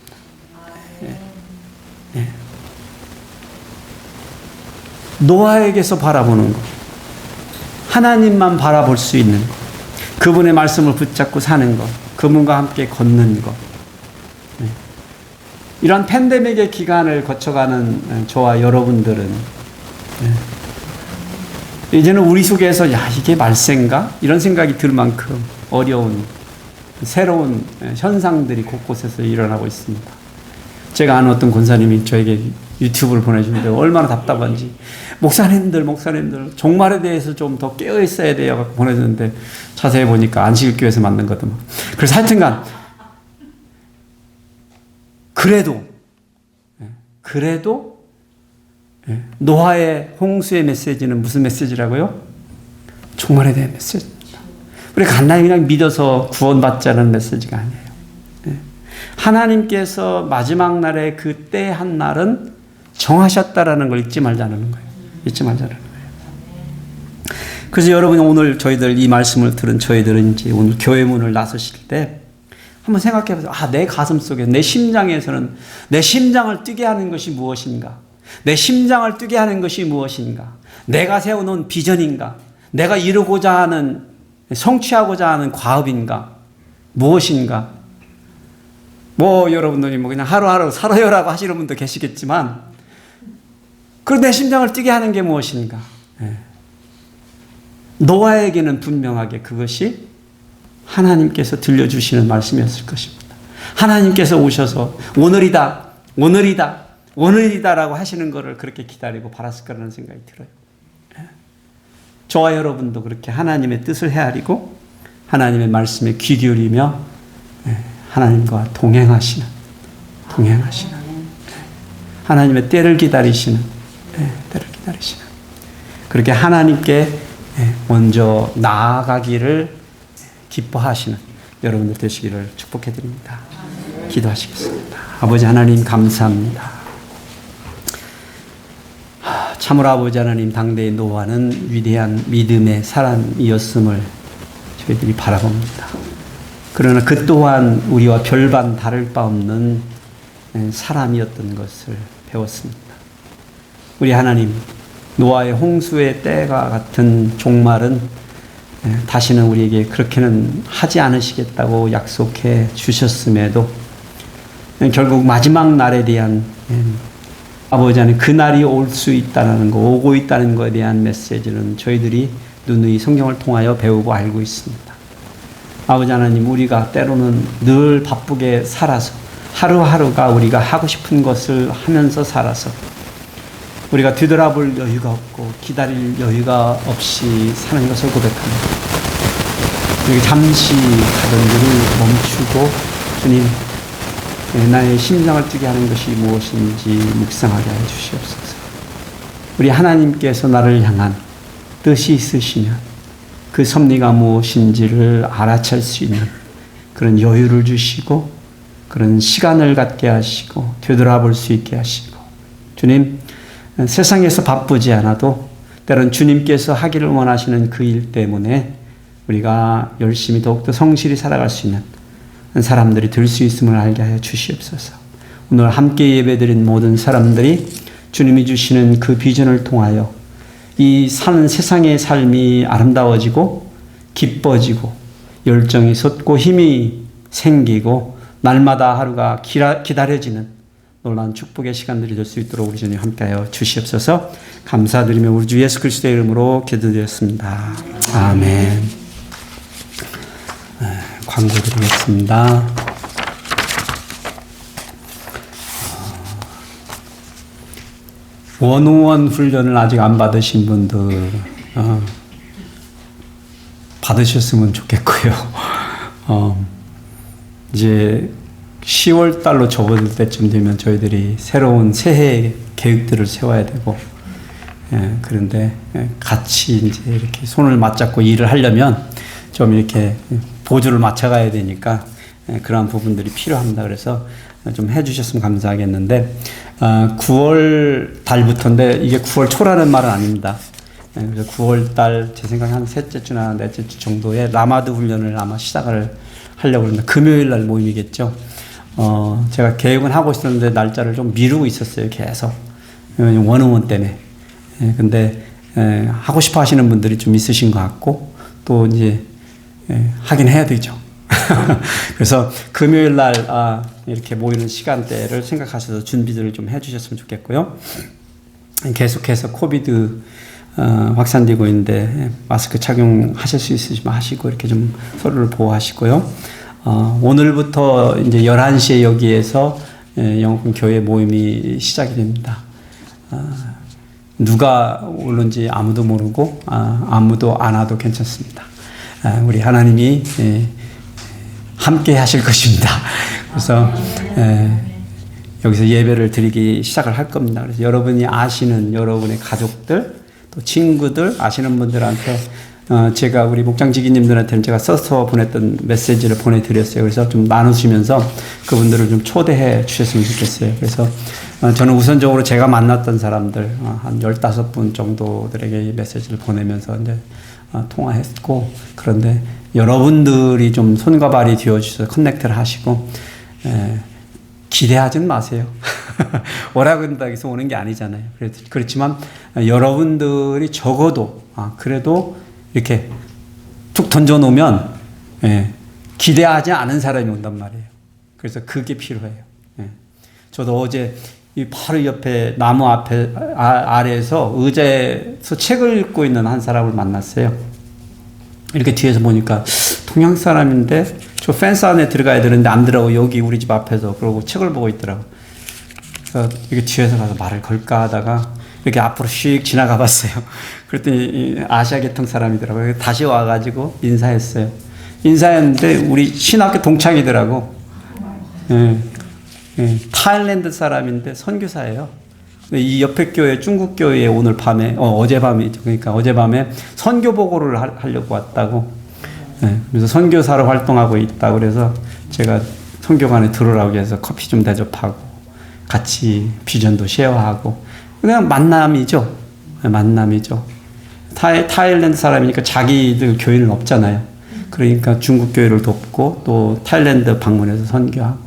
노아에게서 바라보는 것, 하나님만 바라볼 수 있는 것, 그분의 말씀을 붙잡고 사는 것, 그분과 함께 걷는 것. 이런 팬데믹의 기간을 거쳐가는 저와 여러분들은 이제는 우리 속에서 야, 이게 말세인가? 이런 생각이 들 만큼 어려운 새로운 현상들이 곳곳에서 일어나고 있습니다. 제가 아는 어떤 권사님이 저에게 유튜브를 보내주는데 얼마나 답답한지, 목사님들 종말에 대해서 좀 더 깨어 있어야 돼요 보내주는데 자세히 보니까 안식일교회에서 만든 거더만. 그래서 하여튼간 그래도 노아의 홍수의 메시지는 무슨 메시지라고요? 종말에 대한 메시지입니다. 우리 간단히 그냥 믿어서 구원받자는 메시지가 아니에요. 하나님께서 마지막 날에 그 때 한 날은 정하셨다라는 걸 잊지 말자는 거예요. 그래서 여러분이 오늘 저희들 이 말씀을 들은 저희들은 이제 오늘 교회 문을 나서실 때 한번 생각해 보세요. 아, 내 가슴 속에, 내 심장에서는 내 심장을 뛰게 하는 것이 무엇인가? 내 심장을 뛰게 하는 것이 무엇인가? 내가 세워놓은 비전인가? 내가 이루고자 하는, 성취하고자 하는 과업인가? 무엇인가? 여러분들이 그냥 하루하루 살아요라고 하시는 분도 계시겠지만, 그리고 내 심장을 뛰게 하는 게 무엇인가? 노아에게는 분명하게 그것이 하나님께서 들려주시는 말씀이었을 것입니다. 하나님께서 오셔서 오늘이다라고 하시는 것을 그렇게 기다리고 바랐을 거라는 생각이 들어요. 저와 여러분도 그렇게 하나님의 뜻을 헤아리고 하나님의 말씀에 귀 기울이며 하나님과 동행하시는 하나님의 때를 기다리시는 그렇게 하나님께 먼저 나아가기를 기뻐하시는 여러분들 되시기를 축복해 드립니다. 기도하시겠습니다. 아버지 하나님 감사합니다. 참으로 아버지 하나님, 당대의 노아는 위대한 믿음의 사람이었음을 저희들이 바라봅니다. 그러나 그 또한 우리와 별반 다를 바 없는 사람이었던 것을 배웠습니다. 우리 하나님, 노아의 홍수의 때가 같은 종말은 다시는 우리에게 그렇게는 하지 않으시겠다고 약속해 주셨음에도 결국 마지막 날에 대한 아버지 하나님, 그 날이 올 수 있다는 거, 오고 있다는 것에 대한 메시지는 저희들이 누누이 성경을 통하여 배우고 알고 있습니다. 아버지 하나님, 우리가 때로는 늘 바쁘게 살아서 하루하루가 우리가 하고 싶은 것을 하면서 살아서 우리가 뒤돌아볼 여유가 없고 기다릴 여유가 없이 사는 것을 고백합니다. 우리 잠시 가던 일을 멈추고 주님, 나의 심장을 뛰게 하는 것이 무엇인지 묵상하게 하여 주시옵소서. 우리 하나님께서 나를 향한 뜻이 있으시면 그 섭리가 무엇인지를 알아챌 수 있는 그런 여유를 주시고 그런 시간을 갖게 하시고 되돌아볼 수 있게 하시고, 주님, 세상에서 바쁘지 않아도 때론 주님께서 하기를 원하시는 그 일 때문에 우리가 열심히 더욱더 성실히 살아갈 수 있는 사람들이 될 수 있음을 알게 하여 주시옵소서. 오늘 함께 예배드린 모든 사람들이 주님이 주시는 그 비전을 통하여 이 사는 세상의 삶이 아름다워지고 기뻐지고 열정이 솟고 힘이 생기고 날마다 하루가 기다려지는 놀라운 축복의 시간들이 될 수 있도록 우리 주님 함께하여 주시옵소서. 감사드리며 우리 주 예수 그리스도의 이름으로 기도드렸습니다. 아멘. 광고 드리겠습니다. 원오원 훈련을 아직 안 받으신 분들 받으셨으면 좋겠고요. 이제 10월 달로 접어들 때쯤 되면 저희들이 새로운 새해 계획들을 세워야 되고, 그런데 같이 이제 이렇게 손을 맞잡고 일을 하려면 좀 이렇게 보조를 맞춰가야 되니까 그러한 부분들이 필요합니다. 그래서 좀 해주셨으면 감사하겠는데, 9월 달부터인데 이게 9월 초라는 말은 아닙니다. 그래서 9월 달 제 생각에 한 셋째 주나 넷째 주 정도에 라마드 훈련을 아마 시작을 하려고 합니다. 금요일 날 모임이겠죠. 제가 계획은 하고 있었는데 날짜를 좀 미루고 있었어요. 계속. 원어원 때문에. 근데 하고 싶어 하시는 분들이 좀 있으신 것 같고, 또 이제 하긴 해야 되죠. 그래서 금요일 날 이렇게 모이는 시간대를 생각하셔서 준비들을 좀 해주셨으면 좋겠고요. 계속해서 코비드 확산되고 있는데 마스크 착용하실 수 있으시면 하시고 이렇게 좀 서로를 보호하시고요. 오늘부터 이제 11시에 여기에서 영업군 교회 모임이 시작이 됩니다. 누가 오는지 아무도 모르고 아무도 안 와도 괜찮습니다. 우리 하나님이 함께 하실 것입니다. 그래서 여기서 예배를 드리기 시작을 할 겁니다. 그래서 여러분이 아시는 여러분의 가족들, 또 친구들, 아시는 분들한테 제가 우리 목장지기님들한테는 제가 써서 보냈던 메시지를 보내드렸어요. 그래서 좀 나누시면서 그분들을 좀 초대해 주셨으면 좋겠어요. 그래서 저는 우선적으로 제가 만났던 사람들 한 15분 정도들에게 이 메시지를 보내면서 이제 통화했고, 그런데 여러분들이 좀 손과 발이 되어주셔서 커넥트를 하시고, 기대하지는 마세요. 오라고 한다고 해서 오는 게 아니잖아요. 그렇지만 여러분들이 적어도 그래도 이렇게 툭 던져놓으면 기대하지 않은 사람이 온단 말이에요. 그래서 그게 필요해요. 저도 어제 바로 옆에 나무 앞에 아래에서 의자에서 책을 읽고 있는 한 사람을 만났어요. 이렇게 뒤에서 보니까 동양 사람인데 저 펜스 안에 들어가야 되는데 안 들어가고 여기 우리 집 앞에서 그러고 책을 보고 있더라고. 그래서 이렇게 뒤에서 가서 말을 걸까 하다가 이렇게 앞으로 휙 지나가 봤어요. 그랬더니 아시아 계통 사람이더라고요. 다시 와가지고 인사했어요. 인사했는데 우리 신학교 동창이더라고. 타일랜드 사람인데 선교사예요. 이 옆에 교회 중국 교회에 오늘 밤에 어젯밤이죠. 그러니까 어젯밤에 선교 보고를 하려고 왔다고. 그래서 선교사로 활동하고 있다. 그래서 제가 선교관에 들어오라고 해서 커피 좀 대접하고 같이 비전도 쉐어하고 그냥 만남이죠. 만남이죠. 타일랜드 사람이니까 자기들 교회는 없잖아요. 그러니까 중국 교회를 돕고 또 타일랜드 방문해서 선교하고.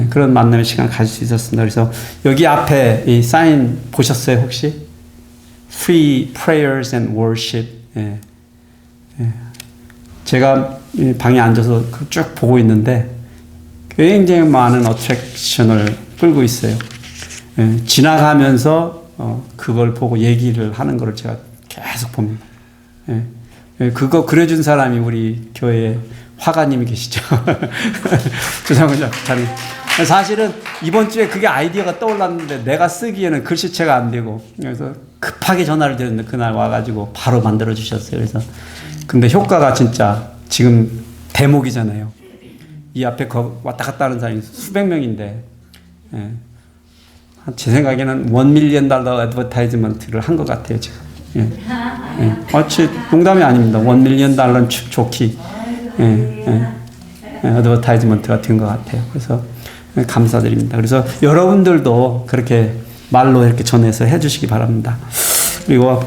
그런 만남의 시간 가질 수 있었습니다. 그래서 여기 앞에 이 사인 보셨어요, 혹시? Free Prayers and Worship. 제가 방에 앉아서 쭉 보고 있는데 굉장히 많은 어트랙션을 끌고 있어요. 지나가면서 그걸 보고 얘기를 하는 것을 제가 계속 봅니다. 그거 그려준 사람이 우리 교회에 화가님이 계시죠. 조상훈 작가님. 사실은 이번 주에 그게 아이디어가 떠올랐는데 내가 쓰기에는 글씨체가 안 되고 그래서 급하게 전화를 드렸는데 그날 와가지고 바로 만들어 주셨어요. 그래서 근데 효과가 진짜 지금 대목이잖아요. 이 앞에 왔다 갔다 하는 사람이 수백 명인데 제 생각에는 $1 million 애드버타이즈먼트를 한 것 같아요 지금. 농담이 아닙니다. $1 million 좋기. 어드버타이즈먼트가 된 것 같아요. 그래서 감사드립니다. 그래서 여러분들도 그렇게 말로 이렇게 전해서 해주시기 바랍니다. 그리고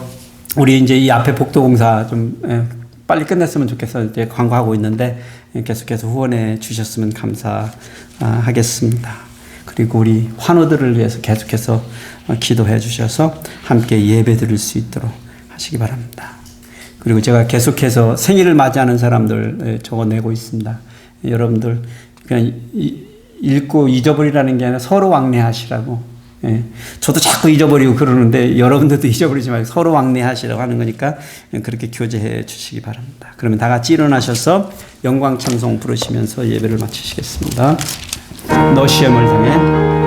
우리 이제 이 앞에 복도공사 좀 빨리 끝냈으면 좋겠어 이제 광고하고 있는데 계속해서 후원해 주셨으면 감사하겠습니다. 그리고 우리 환우들을 위해서 계속해서 기도해 주셔서 함께 예배 드릴 수 있도록 하시기 바랍니다. 그리고 제가 계속해서 생일을 맞이하는 사람들 적어내고 있습니다. 여러분들 그냥 읽고 잊어버리라는 게 아니라 서로 왕래하시라고. 예. 저도 자꾸 잊어버리고 그러는데 여러분들도 잊어버리지 말고 서로 왕래하시라고 하는 거니까 그렇게 교제해 주시기 바랍니다. 그러면 다 같이 일어나셔서 영광 찬송 부르시면서 예배를 마치시겠습니다. 너 시험을 향해.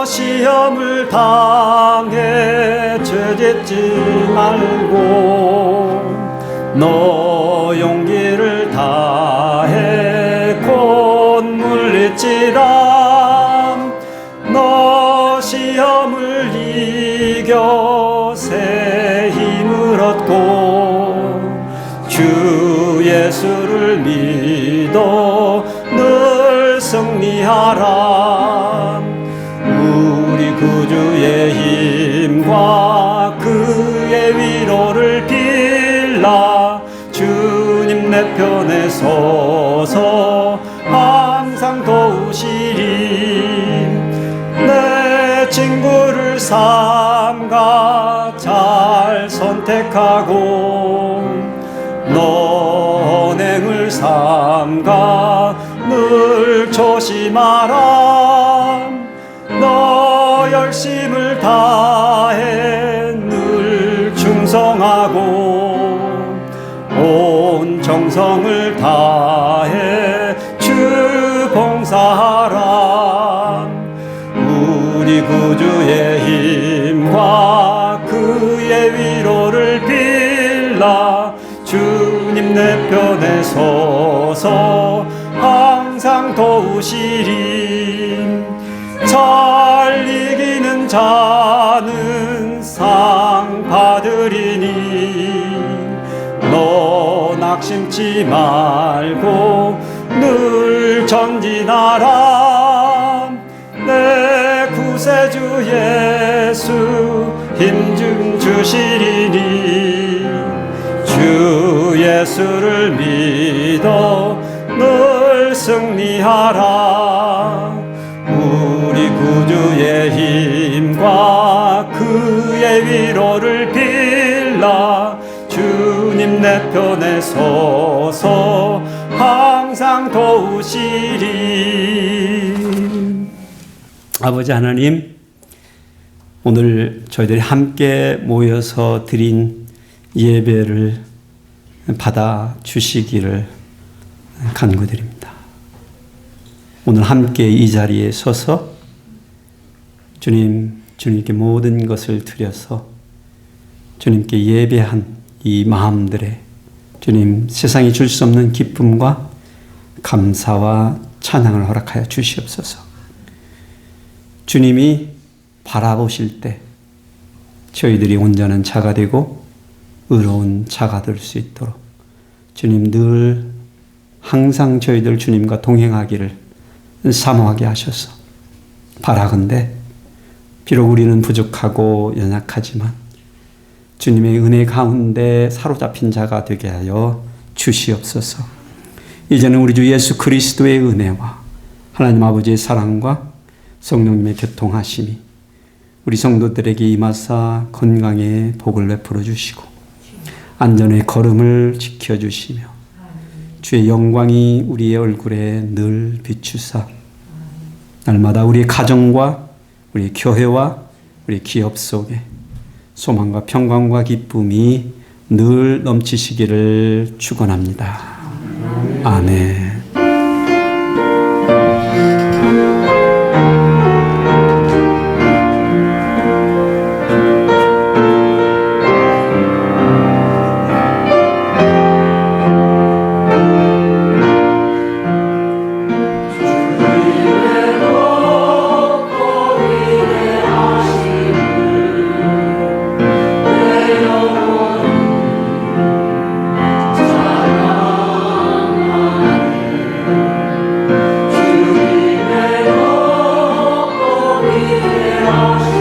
시험을 당해 죄짓지 말고 너 용기를 다해 곧 물리치라. 너 시험을 이겨 새 힘을 얻고 주 예수를 믿어 늘 승리하라. 우리 구주의 힘과 그의 위로를 빌라. 주님 내 편에 서서 항상 도우시리. 내 친구를 삼가 잘 선택하고 너 언행을 삼가 늘 조심하라. 너 열심을 다해 늘 충성하고 온 정성을 다해 주 봉사하라. 우리 구주의 힘과 그의 위로를 빌라. 주님 내 편에 서서 항상 도우시리. 잘 이기는 자는 상 받으리니 너 낙심치 말고 늘 전진하라. 내 구세주 예수 힘 좀 주시리니 주 예수를 믿어 늘 승리하라. 우리 구주의 힘과 그의 위로를 빌라. 주님 내 편에 서서 항상 도우시리. 아버지 하나님, 오늘 저희들이 함께 모여서 드린 예배를 받아 주시기를 간구드립니다. 오늘 함께 이 자리에 서서 주님께 모든 것을 드려서 주님께 예배한 이 마음들에 주님 세상이 줄 수 없는 기쁨과 감사와 찬양을 허락하여 주시옵소서. 주님이 바라보실 때 저희들이 온전한 자가 되고 의로운 자가 될 수 있도록 주님 늘 항상 저희들 주님과 동행하기를 사모하게 하셔서 바라건대 비록 우리는 부족하고 연약하지만 주님의 은혜 가운데 사로잡힌 자가 되게 하여 주시옵소서. 이제는 우리 주 예수 그리스도의 은혜와 하나님 아버지의 사랑과 성령님의 교통하심이 우리 성도들에게 임하사 건강에 복을 베풀어 주시고 안전의 걸음을 지켜주시며 주의 영광이 우리의 얼굴에 늘 비추사 날마다 우리의 가정과 우리의 교회와 우리의 기업 속에 소망과 평강과 기쁨이 늘 넘치시기를 축원합니다. 아멘. 주님의 높고 위대하신